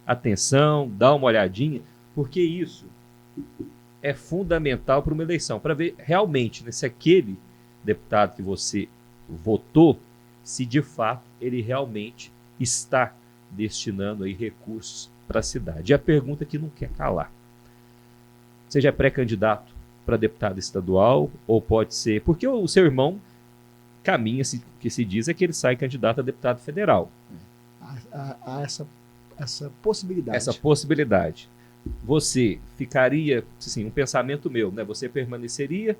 atenção, dar uma olhadinha, porque isso é fundamental para uma eleição, para ver realmente, né, se aquele deputado que você votou, se de fato ele realmente está destinando aí recursos para a cidade. E a pergunta que não quer calar. Você já é pré-candidato para deputado estadual ou pode ser... Porque o seu irmão caminha, o que se diz é que ele sai candidato a deputado federal. Há essa possibilidade. Essa possibilidade. Você ficaria, assim, um pensamento meu, né? Você permaneceria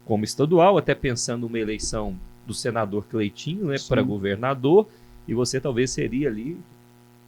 como estadual, até pensando numa eleição do senador Cleitinho, né, para governador, e você talvez seria ali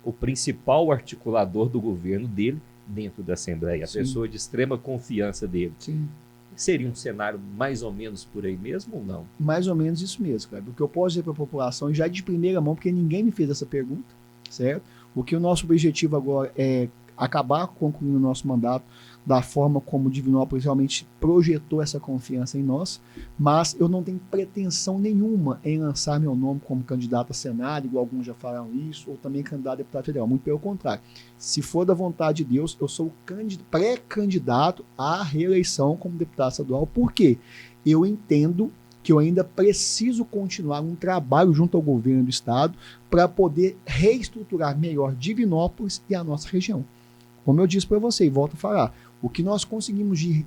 o principal articulador do governo dele dentro da Assembleia, a pessoa de extrema confiança dele. Sim. Seria um cenário mais ou menos por aí mesmo ou não? Mais ou menos isso mesmo, cara. O que eu posso dizer para a população, já de primeira mão, porque ninguém me fez essa pergunta, certo? O que o nosso objetivo agora é acabar concluindo o nosso mandato da forma como Divinópolis realmente projetou essa confiança em nós, mas eu não tenho pretensão nenhuma em lançar meu nome como candidato a Senado, igual alguns já falaram isso, ou também candidato a deputado federal, muito pelo contrário. Se for da vontade de Deus, eu sou pré-candidato à reeleição como deputado estadual, porque eu entendo que eu ainda preciso continuar um trabalho junto ao governo do estado para poder reestruturar melhor Divinópolis e a nossa região. Como eu disse para você, e volto a falar, o que nós conseguimos de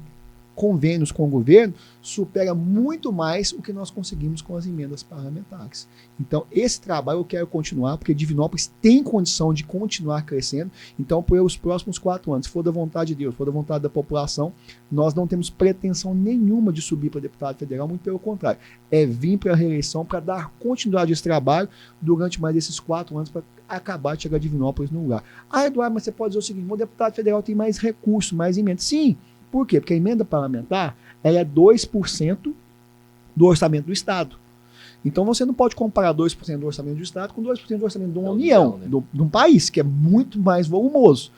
convênios com o governo supera muito mais o que nós conseguimos com as emendas parlamentares. Então, esse trabalho eu quero continuar, porque Divinópolis tem condição de continuar crescendo. Então, por os próximos 4 anos, se for da vontade de Deus, se for da vontade da população, nós não temos pretensão nenhuma de subir para deputado federal, muito pelo contrário. É vir para a reeleição para dar continuidade a esse trabalho durante mais desses 4 anos para acabar de chegar a Divinópolis no lugar. Ah, Eduardo, mas você pode dizer o seguinte, o deputado federal tem mais recursos, mais emendas. Sim. Por quê? Porque a emenda parlamentar ela é 2% do orçamento do Estado. Então você não pode comparar 2% do orçamento do Estado com 2% do orçamento de uma União, né? De um país que é muito mais volumoso.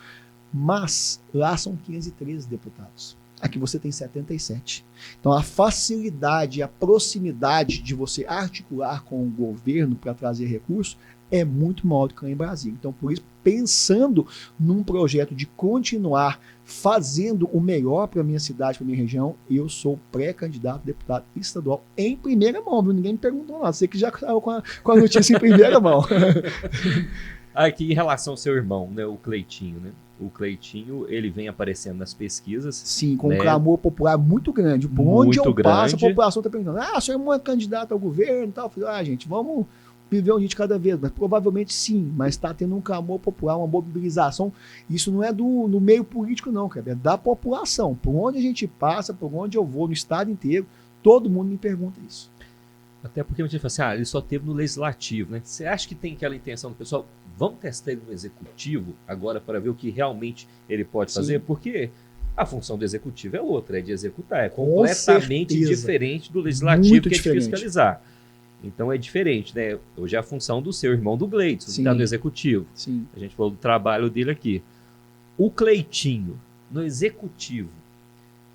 Mas lá são 513 deputados. Aqui você tem 77. Então a facilidade, a proximidade de você articular com o governo para trazer recursos é muito maior do que lá em Brasília. Então, por isso, pensando num projeto de continuar fazendo o melhor para a minha cidade, para a minha região, eu sou pré-candidato a deputado estadual em primeira mão, viu? Ninguém me perguntou nada. Você que já saiu com a notícia em primeira mão. Aqui, em relação ao seu irmão, né, o Cleitinho, né? O Cleitinho, ele vem aparecendo nas pesquisas. Sim, com um clamor popular muito grande. Por onde eu passo, a população está perguntando, seu irmão é candidato ao governo e tal. Eu falei, gente, vamos viver um dia de cada vez, mas provavelmente sim, mas está tendo um clamor popular, uma mobilização. Isso não é no meio político, não, cara, é da população. Por onde a gente passa, por onde eu vou, no estado inteiro, todo mundo me pergunta isso. Até porque a gente fala assim, ele só teve no legislativo, né? Você acha que tem aquela intenção do pessoal, vamos testar ele no executivo agora para ver o que realmente ele pode fazer? Porque a função do executivo é outra, é de executar, é completamente diferente do legislativo, muito que é de fiscalizar. Então é diferente, né? Hoje é a função do seu irmão do Gleidson, que está no executivo. Sim. A gente falou do trabalho dele aqui. O Cleitinho, no executivo,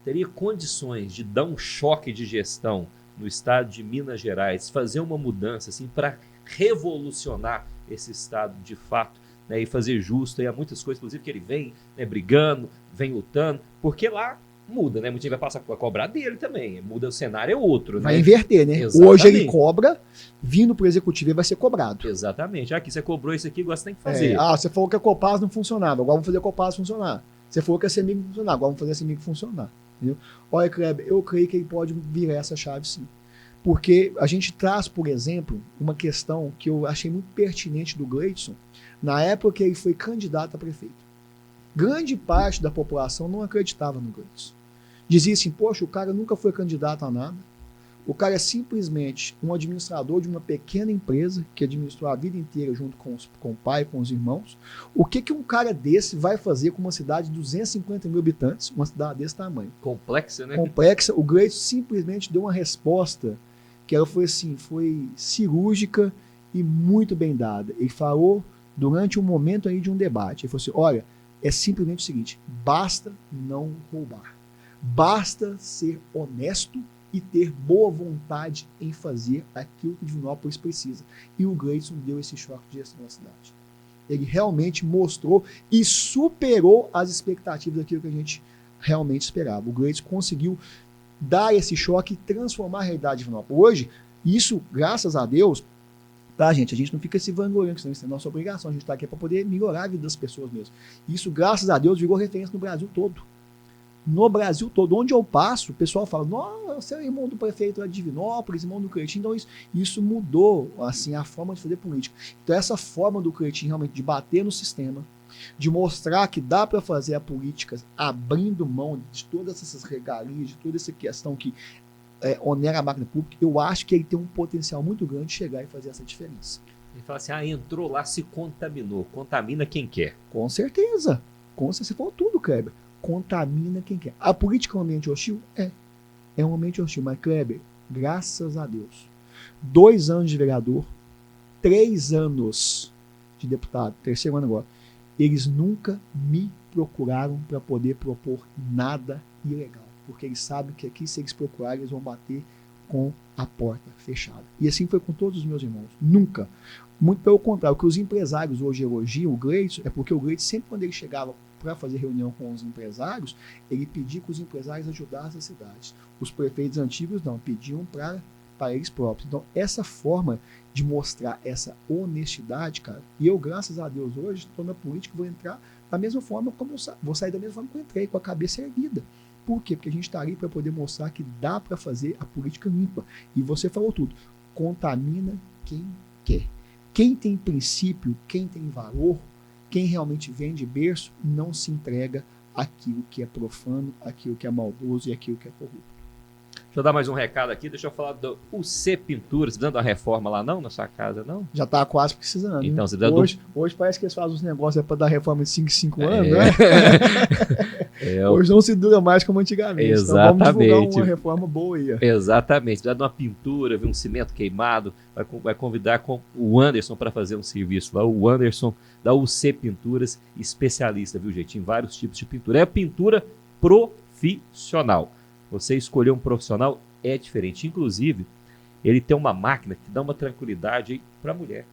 teria condições de dar um choque de gestão no estado de Minas Gerais, fazer uma mudança assim para revolucionar esse estado de fato, né, e fazer justo. E há muitas coisas, inclusive, que ele vem, né, brigando, vem lutando, porque lá muda, né? Muita gente vai passar a cobrar dele também. Muda, o cenário é outro, né? Vai inverter, né? Exatamente. Hoje ele cobra, vindo para o executivo ele vai ser cobrado. Exatamente. Aqui você cobrou isso aqui, agora você tem que fazer. Você falou que a Copasa não funcionava, agora vamos fazer a Copasa funcionar. Você falou que a CEMIG funcionar, agora vamos fazer a CEMIG funcionar. Entendeu? Olha, Kleber, eu creio que ele pode virar essa chave, sim. Porque a gente traz, por exemplo, uma questão que eu achei muito pertinente do Gleidson, na época que ele foi candidato a prefeito. Grande parte da população não acreditava no Gleidson. Dizia assim, poxa, o cara nunca foi candidato a nada, o cara é simplesmente um administrador de uma pequena empresa que administrou a vida inteira junto com o pai, com os irmãos. O que um cara desse vai fazer com uma cidade de 250 mil habitantes, uma cidade desse tamanho? Complexa, né? Complexa. O Gleidson simplesmente deu uma resposta que ela foi assim, foi cirúrgica e muito bem dada. Ele falou durante um momento aí de um debate, ele falou assim, olha, é simplesmente o seguinte, basta não roubar, basta ser honesto e ter boa vontade em fazer aquilo que Divinópolis precisa. E o Gleidson deu esse choque de gestão na cidade. Ele realmente mostrou e superou as expectativas daquilo que a gente realmente esperava. O Gleidson conseguiu dar esse choque e transformar a realidade de Divinópolis. Hoje, isso, graças a Deus, tá, gente? A gente não fica se vangloriando, senão isso é nossa obrigação. A gente está aqui para poder melhorar a vida das pessoas mesmo. Isso, graças a Deus, virou referência no Brasil todo. No Brasil todo, onde eu passo, o pessoal fala, nossa, você é irmão do prefeito de Divinópolis, irmão do Cleitinho. Então isso mudou assim, a forma de fazer política. Então essa forma do Cleitinho realmente de bater no sistema, de mostrar que dá para fazer a política abrindo mão de todas essas regalias, de toda essa questão que onera a máquina pública, eu acho que ele tem um potencial muito grande de chegar e fazer essa diferença. Ele fala assim, entrou lá, se contaminou. Contamina quem quer. Com certeza. Você falou tudo, Kleber. Contamina quem quer. A política é um ambiente hostil? É um ambiente hostil, mas Kleber, graças a Deus, 2 anos de vereador, 3 anos de deputado, 3º ano agora, eles nunca me procuraram para poder propor nada ilegal, porque eles sabem que aqui, se eles procurarem, eles vão bater com a porta fechada. E assim foi com todos os meus irmãos. Nunca. Muito pelo contrário, o que os empresários hoje elogiam o Gleidson é porque o Gleidson, sempre quando ele chegava para fazer reunião com os empresários, ele pedia que os empresários ajudassem as cidades. Os prefeitos antigos não, pediam para eles próprios. Então, essa forma de mostrar essa honestidade, cara, e eu, graças a Deus, hoje, estou na política, vou entrar da mesma forma como vou sair da mesma forma que eu entrei, com a cabeça erguida. Por quê? Porque a gente está ali para poder mostrar que dá para fazer a política limpa. E você falou tudo. Contamina quem quer. Quem tem princípio, quem tem valor, quem realmente vem de berço, não se entrega àquilo que é profano, àquilo que é maldoso e àquilo que é corrupto. Deixa eu dar mais um recado aqui, deixa eu falar do UC Pinturas. Você precisa de uma reforma lá não, na sua casa, não? Já está quase precisando. Então, você hoje parece que eles fazem os negócios para dar reforma de 5 anos, né? Hoje não se dura mais como antigamente. Exatamente. Então vamos divulgar uma reforma boa aí. Exatamente. Precisa de uma pintura, ver um cimento queimado. Vai convidar com o Anderson para fazer um serviço lá. O Anderson da UC Pinturas, especialista, viu, gente? Em vários tipos de pintura. É pintura profissional. Você escolher um profissional é diferente. Inclusive, ele tem uma máquina que dá uma tranquilidade para a mulher.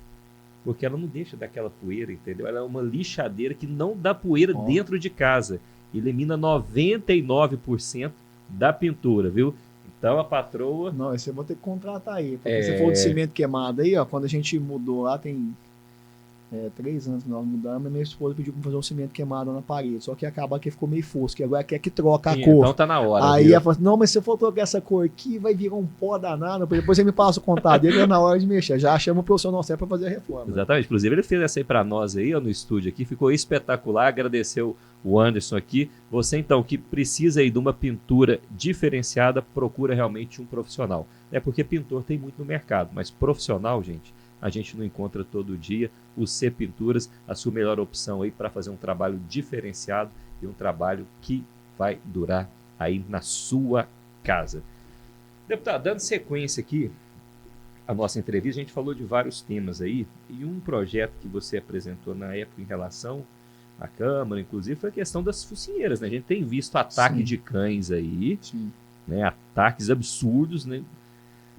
Porque ela não deixa daquela poeira, entendeu? Ela é uma lixadeira que não dá poeira dentro de casa. Elimina 99% da pintura, viu? Então a patroa... Não, esse eu vou ter que contratar aí. Porque você falou de cimento queimado aí, ó. Quando a gente mudou lá, tem 3 anos que nós mudamos, e minha esposa pediu para fazer um cimento queimado na parede. Só que acaba que ficou meio fosco, e agora quer que troca a cor. Então tá na hora. Aí viu? ela falou assim, não, mas se eu for trocar essa cor aqui, vai virar um pó danado. Depois você me passa o contato dele, é na hora de mexer. Já chama o profissional certo para fazer a reforma. Exatamente. Inclusive, ele fez essa aí para nós aí, ó, no estúdio aqui. Ficou espetacular. Agradeceu o Anderson aqui. Você, então, que precisa aí de uma pintura diferenciada, procura realmente um profissional. É porque pintor tem muito no mercado, mas profissional, gente, a gente não encontra todo dia. O C Pinturas, a sua melhor opção aí para fazer um trabalho diferenciado e um trabalho que vai durar aí na sua casa. Deputado, dando sequência aqui à nossa entrevista, a gente falou de vários temas aí, e um projeto que você apresentou na época em relação à Câmara, inclusive, foi a questão das focinheiras, né? A gente tem visto ataque Sim. de cães aí, Sim. né? Ataques absurdos, né?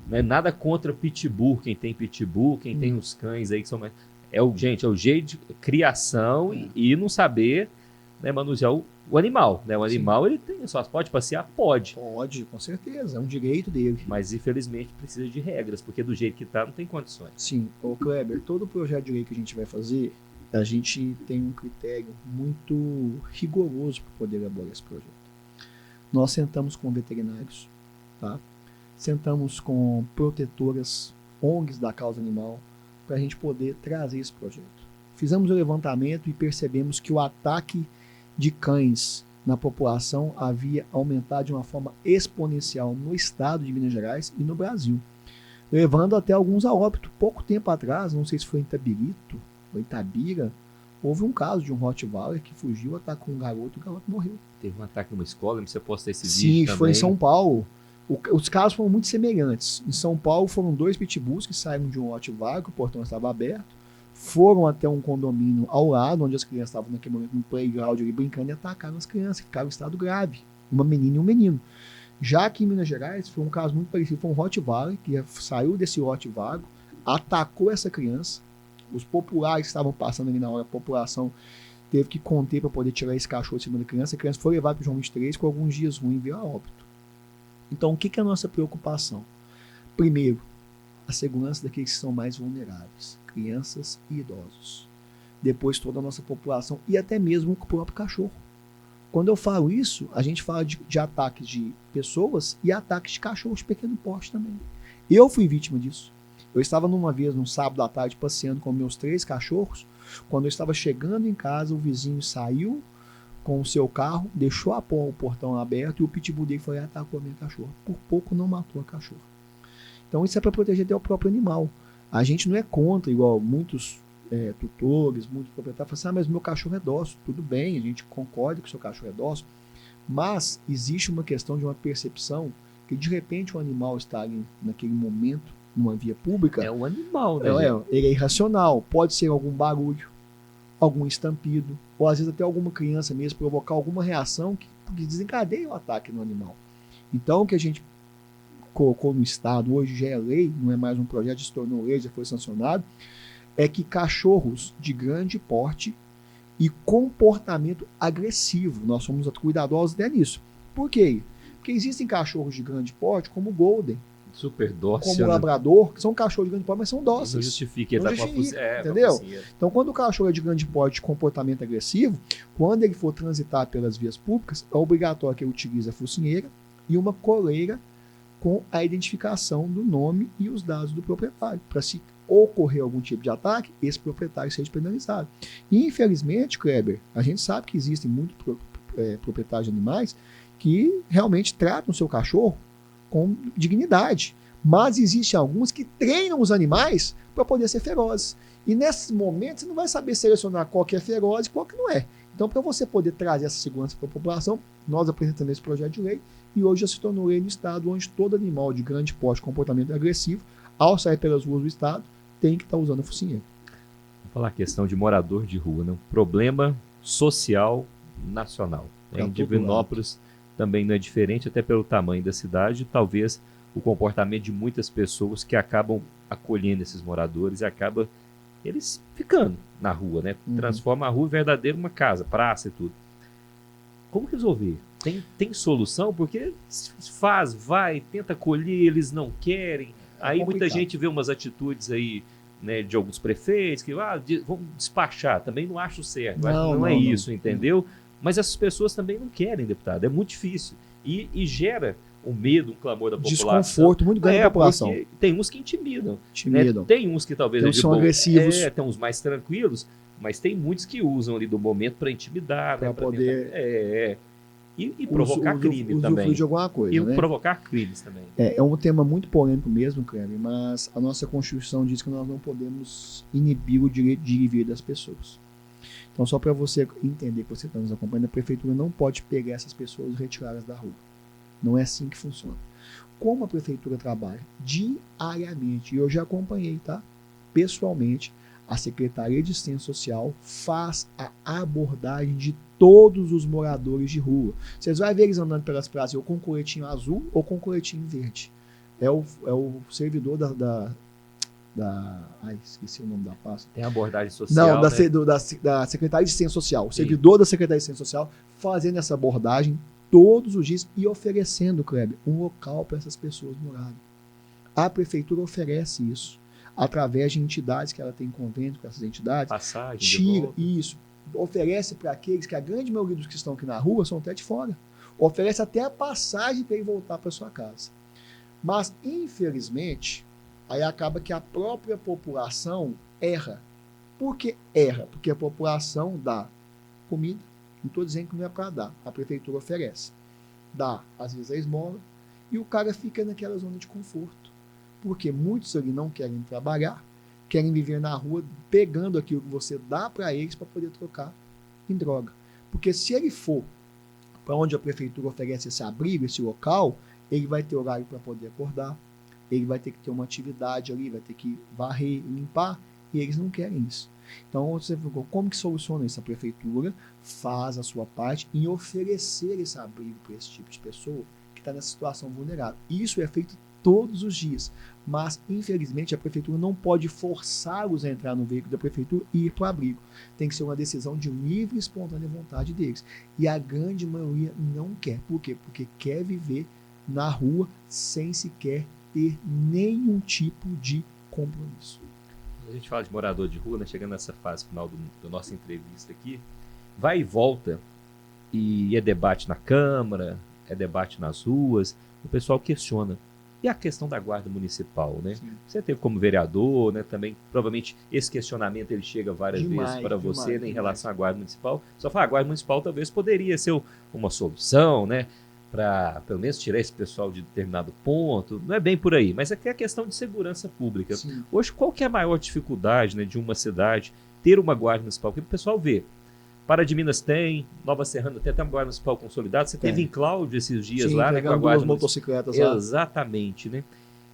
Não é nada contra pitbull, quem tem pitbull, quem tem os cães aí que são mais... Gente, é o jeito de criação e não saber, né, manusear o animal, né? O animal, ele tem, só pode passear? Pode. Pode, com certeza, é um direito dele. Mas, infelizmente, precisa de regras, porque do jeito que tá, não tem condições. Sim, ô Kleber, todo projeto de lei que a gente vai fazer, a gente tem um critério muito rigoroso para poder elaborar esse projeto. Nós sentamos com veterinários, tá? Sentamos com protetoras, ONGs da causa animal, para a gente poder trazer esse projeto. Fizemos o levantamento e percebemos que o ataque de cães na população havia aumentado de uma forma exponencial no estado de Minas Gerais e no Brasil, levando até alguns a óbito. Pouco tempo atrás, não sei se foi em Itabirito ou Itabira, houve um caso de um Rottweiler que fugiu, atacou um garoto e o garoto morreu. Teve um ataque numa escola, você posta esse Sim, vídeo também. foi em São Paulo. Os casos foram muito semelhantes. Em São Paulo foram 2 pitbulls que saíram de um Rottweiler, que o portão estava aberto, foram até um condomínio ao lado, onde as crianças estavam naquele momento no playground ali brincando e atacaram as crianças, que ficaram em estado grave. Uma menina e um menino. Já aqui em Minas Gerais, foi um caso muito parecido. Foi um Rottweiler que saiu desse Rottweiler, atacou essa criança. Os populares que estavam passando ali na hora, a população teve que conter para poder tirar esse cachorro de cima da criança. A criança foi levada para o João 23 com alguns dias ruins, veio a óbito. Então, o que é a nossa preocupação? Primeiro, a segurança daqueles que são mais vulneráveis, crianças e idosos. Depois, toda a nossa população e até mesmo o próprio cachorro. Quando eu falo isso, a gente fala de ataques de pessoas e ataques de cachorros de pequeno porte também. Eu fui vítima disso. Eu estava num sábado à tarde, passeando com meus 3 cachorros. Quando eu estava chegando em casa, o vizinho saiu com o seu carro, deixou o portão aberto e o pitbull dele foi e atacou a minha cachorra. Por pouco não matou a cachorra. Então isso é para proteger até o próprio animal. A gente não é contra, igual muitos tutores, muitos proprietários falam assim, mas meu cachorro é dócil. Tudo bem, a gente concorda que o seu cachorro é dócil, mas existe uma questão de uma percepção que de repente o animal está ali naquele momento numa via pública. É um animal, né? Ele é irracional. Pode ser algum barulho, algum estampido, ou às vezes até alguma criança mesmo provocar alguma reação que desencadeia o ataque no animal. Então o que a gente colocou no estado, hoje já é lei, não é mais um projeto, já se tornou lei, já foi sancionado, é que cachorros de grande porte e comportamento agressivo, nós somos cuidadosos até nisso. Por quê? Porque existem cachorros de grande porte, como o Golden, super dócil, como o Labrador, que são cachorros de grande porte, mas são dóceis. Não justifica, ele não tá com a justifica, entendeu? Então, quando o cachorro é de grande porte de comportamento agressivo, quando ele for transitar pelas vias públicas, é obrigatório que ele utilize a focinheira e uma coleira com a identificação do nome e os dados do proprietário, para se ocorrer algum tipo de ataque, esse proprietário seja penalizado. E, infelizmente, Kleber, a gente sabe que existem muitos proprietários de animais que realmente tratam o seu cachorro com dignidade, mas existem alguns que treinam os animais para poder ser ferozes. E nesses momentos você não vai saber selecionar qual que é feroz e qual que não é. Então, para você poder trazer essa segurança para a população, nós apresentamos esse projeto de lei e hoje já se tornou lei no estado onde todo animal de grande porte, comportamento agressivo, ao sair pelas ruas do estado, tem que estar usando a focinheira. Vamos falar a questão de morador de rua, né? Um problema social nacional. Em Divinópolis também não é diferente, até pelo tamanho da cidade, talvez o comportamento de muitas pessoas que acabam acolhendo esses moradores e acaba eles ficando na rua, né? Transforma a rua em verdadeiro uma casa, praça e tudo. Como resolver? Tem solução? Porque vai, tenta acolher, eles não querem. Aí muita gente vê umas atitudes aí né, de alguns prefeitos que vão despachar, também não acho certo, Não é isso, entendeu? Mas essas pessoas também não querem, deputado, é muito difícil e gera um medo, um clamor da população. Desconforto muito grande da população. Tem uns que intimidam. Né? Tem uns que talvez são agressivos. Tem uns mais tranquilos, mas tem muitos que usam ali do momento para intimidar, para poder tentar, e provocar crime também. De alguma coisa, e né? provocar crimes também. É um tema muito polêmico mesmo, Kleber, mas a nossa Constituição diz que nós não podemos inibir o direito de ir e vir das pessoas. Então, só para você entender que você está nos acompanhando, a prefeitura não pode pegar essas pessoas e retirá-las da rua. Não é assim que funciona. Como a prefeitura trabalha diariamente, e eu já acompanhei, tá? Pessoalmente, a Secretaria de Assistência Social faz a abordagem de todos os moradores de rua. Vocês vão ver eles andando pelas praças ou com coletinho azul ou com coletinho verde. É o servidor esqueci o nome da pasta. Tem a abordagem social. Não, da Secretaria de Assistência Social. O servidor da Secretaria de Assistência Social fazendo essa abordagem todos os dias e oferecendo, Kleber, um local para essas pessoas morarem. A prefeitura oferece isso através de entidades que ela tem convênio com essas entidades. Passagem. Isso. Oferece para aqueles que a grande maioria dos que estão aqui na rua são até de fora. Oferece até a passagem para ele voltar para sua casa. Mas, infelizmente, aí acaba que a própria população erra. Por que erra? Porque a população dá comida. Não estou dizendo que não é para dar. A prefeitura oferece. Dá, às vezes, a esmola. E o cara fica naquela zona de conforto. Porque muitos ali não querem trabalhar, querem viver na rua pegando aquilo que você dá para eles para poder trocar em droga. Porque se ele for para onde a prefeitura oferece esse abrigo, esse local, ele vai ter horário para poder acordar, ele vai ter que ter uma atividade ali, vai ter que varrer, limpar, e eles não querem isso. Então, você ficou, como que soluciona isso? A prefeitura faz a sua parte em oferecer esse abrigo para esse tipo de pessoa que está nessa situação vulnerável. Isso é feito todos os dias, mas infelizmente a prefeitura não pode forçá-los a entrar no veículo da prefeitura e ir para o abrigo. Tem que ser uma decisão de livre e espontânea vontade deles. E a grande maioria não quer. Por quê? Porque quer viver na rua sem sequer ter nenhum tipo de compromisso. A gente fala de morador de rua, né? Chegando nessa fase final da nossa entrevista aqui, vai e volta, e é debate na Câmara, é debate nas ruas, o pessoal questiona. E a questão da guarda municipal, né? Sim. Você teve como vereador, né? Também, provavelmente, esse questionamento ele chega várias vezes para você, né, em relação à guarda municipal. Só falar, a guarda municipal talvez poderia ser uma solução, né? Para, pelo menos, tirar esse pessoal de determinado ponto. Não é bem por aí, mas aqui é a questão de segurança pública. Sim. Hoje, qual que é a maior dificuldade, né, de uma cidade ter uma guarda municipal? Porque o pessoal vê. Pará de Minas tem, Nova Serrana tem até uma guarda municipal consolidada. Você teve em Cláudio esses dias lá, né, com a guarda motocicletas lá. Exatamente, né?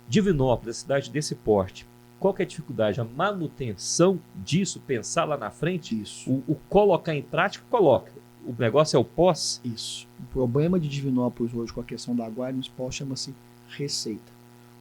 Divinópolis, a cidade desse porte, qual que é a dificuldade? A manutenção disso, pensar lá na frente, isso. O colocar em prática, coloca. O negócio é o pós? Isso. O problema de Divinópolis hoje com a questão da guarda municipal chama-se receita.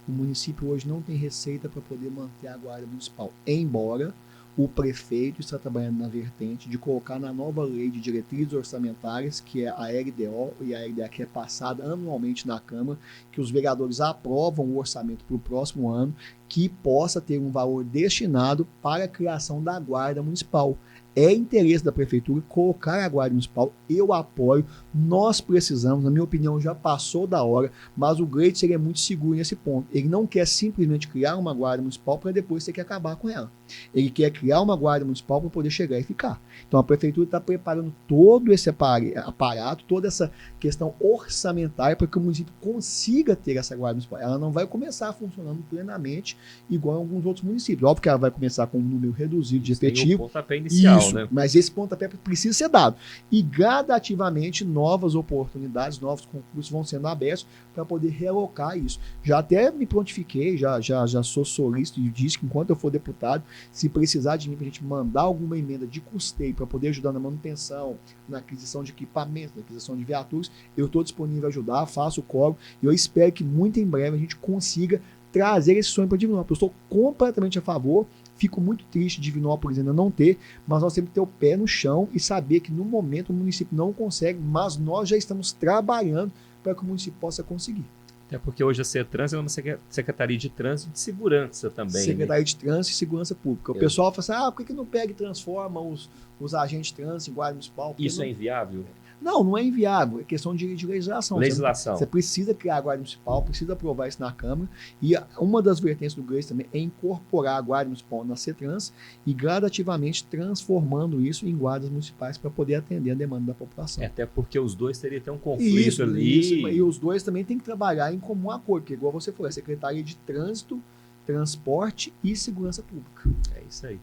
O município hoje não tem receita para poder manter a guarda municipal, embora o prefeito está trabalhando na vertente de colocar na nova lei de diretrizes orçamentárias, que é a LDO, e a LDA que é passada anualmente na Câmara, que os vereadores aprovam o orçamento para o próximo ano, que possa ter um valor destinado para a criação da guarda municipal. É interesse da prefeitura colocar a guarda municipal, eu apoio, nós precisamos, na minha opinião já passou da hora, mas o Gleidson seria muito seguro nesse ponto. Ele não quer simplesmente criar uma guarda municipal para depois ter que acabar com ela. Ele quer criar uma guarda municipal para poder chegar e ficar. Então a prefeitura está preparando todo esse aparato, toda essa questão orçamentária para que o município consiga ter essa guarda municipal. Ela não vai começar funcionando plenamente igual em alguns outros municípios. Óbvio que ela vai começar com um número reduzido de efetivo. Tem o pontapé inicial. Isso, né? Mas esse pontapé precisa ser dado. E gradativamente novas oportunidades, novos concursos vão sendo abertos para poder realocar isso. Já até me prontifiquei, já sou solícito e disse que enquanto eu for deputado, se precisar de mim para a gente mandar alguma emenda de custeio para poder ajudar na manutenção, na aquisição de equipamentos, na aquisição de viaturas, eu estou disponível a ajudar, faço o coro e eu espero que muito em breve a gente consiga trazer esse sonho para Divinópolis. Eu estou completamente a favor. Fico muito triste de Divinópolis ainda não ter, mas nós temos que ter o pé no chão e saber que no momento o município não consegue, mas nós já estamos trabalhando para que o município possa conseguir. Até porque hoje a CETRANS é uma Secretaria de Trânsito e de Segurança também. Secretaria de Trânsito e Segurança Pública. O pessoal fala assim, por que não pega e transforma os agentes de trânsito em guarda municipal? Isso é inviável? Não é inviável, é questão de legislação. Legislação. Você precisa criar a guarda municipal, precisa aprovar isso na Câmara, e uma das vertentes do GRES também é incorporar a guarda municipal na CETRANS e gradativamente transformando isso em guardas municipais para poder atender a demanda da população. Até porque os dois teriam que ter um conflito ali. Isso, e os dois também têm que trabalhar em comum acordo, porque igual você falou, é Secretaria de Trânsito, Transporte e Segurança Pública. É isso aí.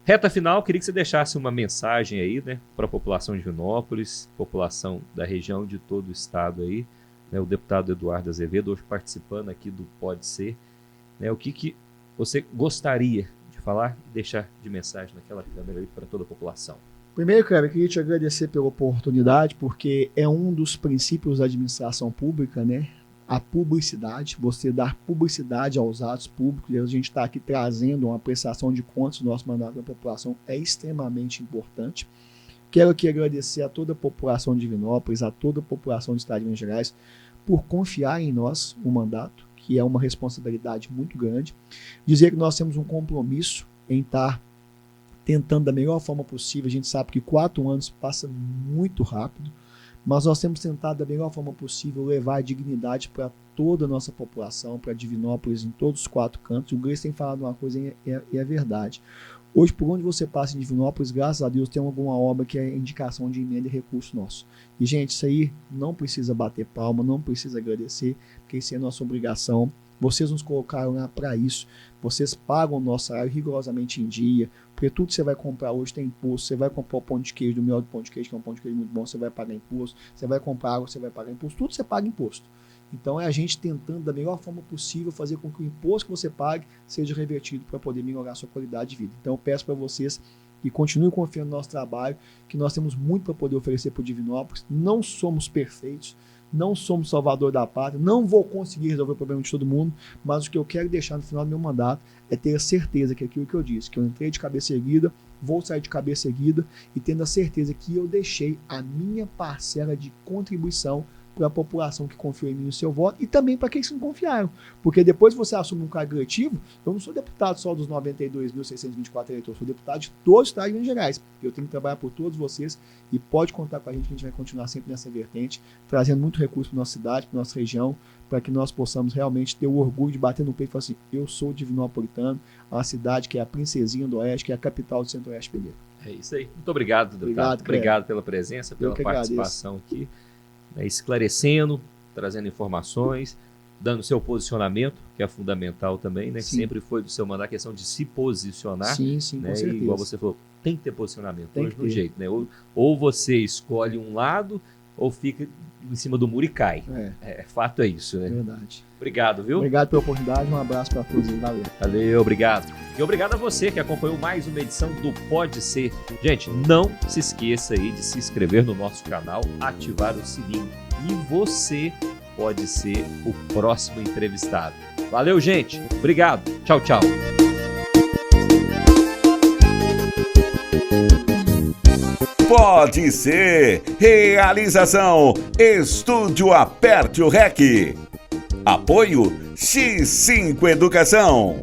Reta final, queria que você deixasse uma mensagem aí, né, para a população de Divinópolis, população da região de todo o estado aí, né, o deputado Eduardo Azevedo, hoje participando aqui do Pode Ser, né, o que você gostaria de falar e deixar de mensagem naquela câmera aí para toda a população? Primeiro, Kleber, eu queria te agradecer pela oportunidade, porque é um dos princípios da administração pública, né? A publicidade, você dar publicidade aos atos públicos, e a gente está aqui trazendo uma prestação de contas do nosso mandato da população, é extremamente importante. Quero aqui agradecer a toda a população de Divinópolis, a toda a população do estado de Minas Gerais, por confiar em nós o mandato, que é uma responsabilidade muito grande. Dizer que nós temos um compromisso em estar tentando da melhor forma possível. A gente sabe que 4 anos passa muito rápido, mas nós temos tentado da melhor forma possível levar a dignidade para toda a nossa população, para Divinópolis em todos os 4 cantos. O Gleice tem falado uma coisa e é verdade. Hoje, por onde você passa em Divinópolis, graças a Deus, tem alguma obra que é indicação de emenda e recurso nosso. E, gente, isso aí não precisa bater palma, não precisa agradecer, porque isso é nossa obrigação. Vocês nos colocaram lá para isso. Vocês pagam o nosso salário rigorosamente em dia, porque tudo que você vai comprar hoje tem imposto. Você vai comprar o pão de queijo do melhor do pão de queijo, que é um pão de queijo muito bom, você vai pagar imposto. Você vai comprar água, você vai pagar imposto. Tudo você paga imposto. Então é a gente tentando da melhor forma possível fazer com que o imposto que você pague seja revertido para poder melhorar a sua qualidade de vida. Então eu peço para vocês que continuem confiando no nosso trabalho, que nós temos muito para poder oferecer para o Divinópolis. Não somos perfeitos, não somos salvador da pátria, não vou conseguir resolver o problema de todo mundo, mas o que eu quero deixar no final do meu mandato é ter a certeza que aquilo que eu disse, que eu entrei de cabeça erguida, vou sair de cabeça erguida e tendo a certeza que eu deixei a minha parcela de contribuição para a população que confiou em mim no seu voto e também para aqueles que não confiaram. Porque depois você assume um cargo eletivo, eu não sou deputado só dos 92.624 eleitores, eu sou deputado de todo o estado de Minas Gerais. Eu tenho que trabalhar por todos vocês e pode contar com a gente que a gente vai continuar sempre nessa vertente, trazendo muito recurso para nossa cidade, para nossa região, para que nós possamos realmente ter o orgulho de bater no peito e falar assim, eu sou divinopolitano, uma cidade que é a princesinha do Oeste, que é a capital do Centro-Oeste Peneiro. É isso aí. Muito obrigado, deputado. Obrigado pela presença, pela participação aqui. Esclarecendo, trazendo informações, dando seu posicionamento, que é fundamental também, né? Que sempre foi do seu mandato a questão de se posicionar. Sim, né? Com certeza. E, igual você falou, tem que ter posicionamento, tem hoje no jeito, né? Ou você escolhe um lado, ou fica em cima do muro e cai. Fato é isso, né? Verdade. Obrigado, viu? Obrigado pela oportunidade, um abraço para todos aí, valeu. Valeu, obrigado. E obrigado a você que acompanhou mais uma edição do Pode Ser. Gente, não se esqueça aí de se inscrever no nosso canal, ativar o sininho. E você pode ser o próximo entrevistado. Valeu, gente. Obrigado. Tchau, tchau. Pode Ser. Realização. Estúdio Aperte o REC. Apoio X5 Educação.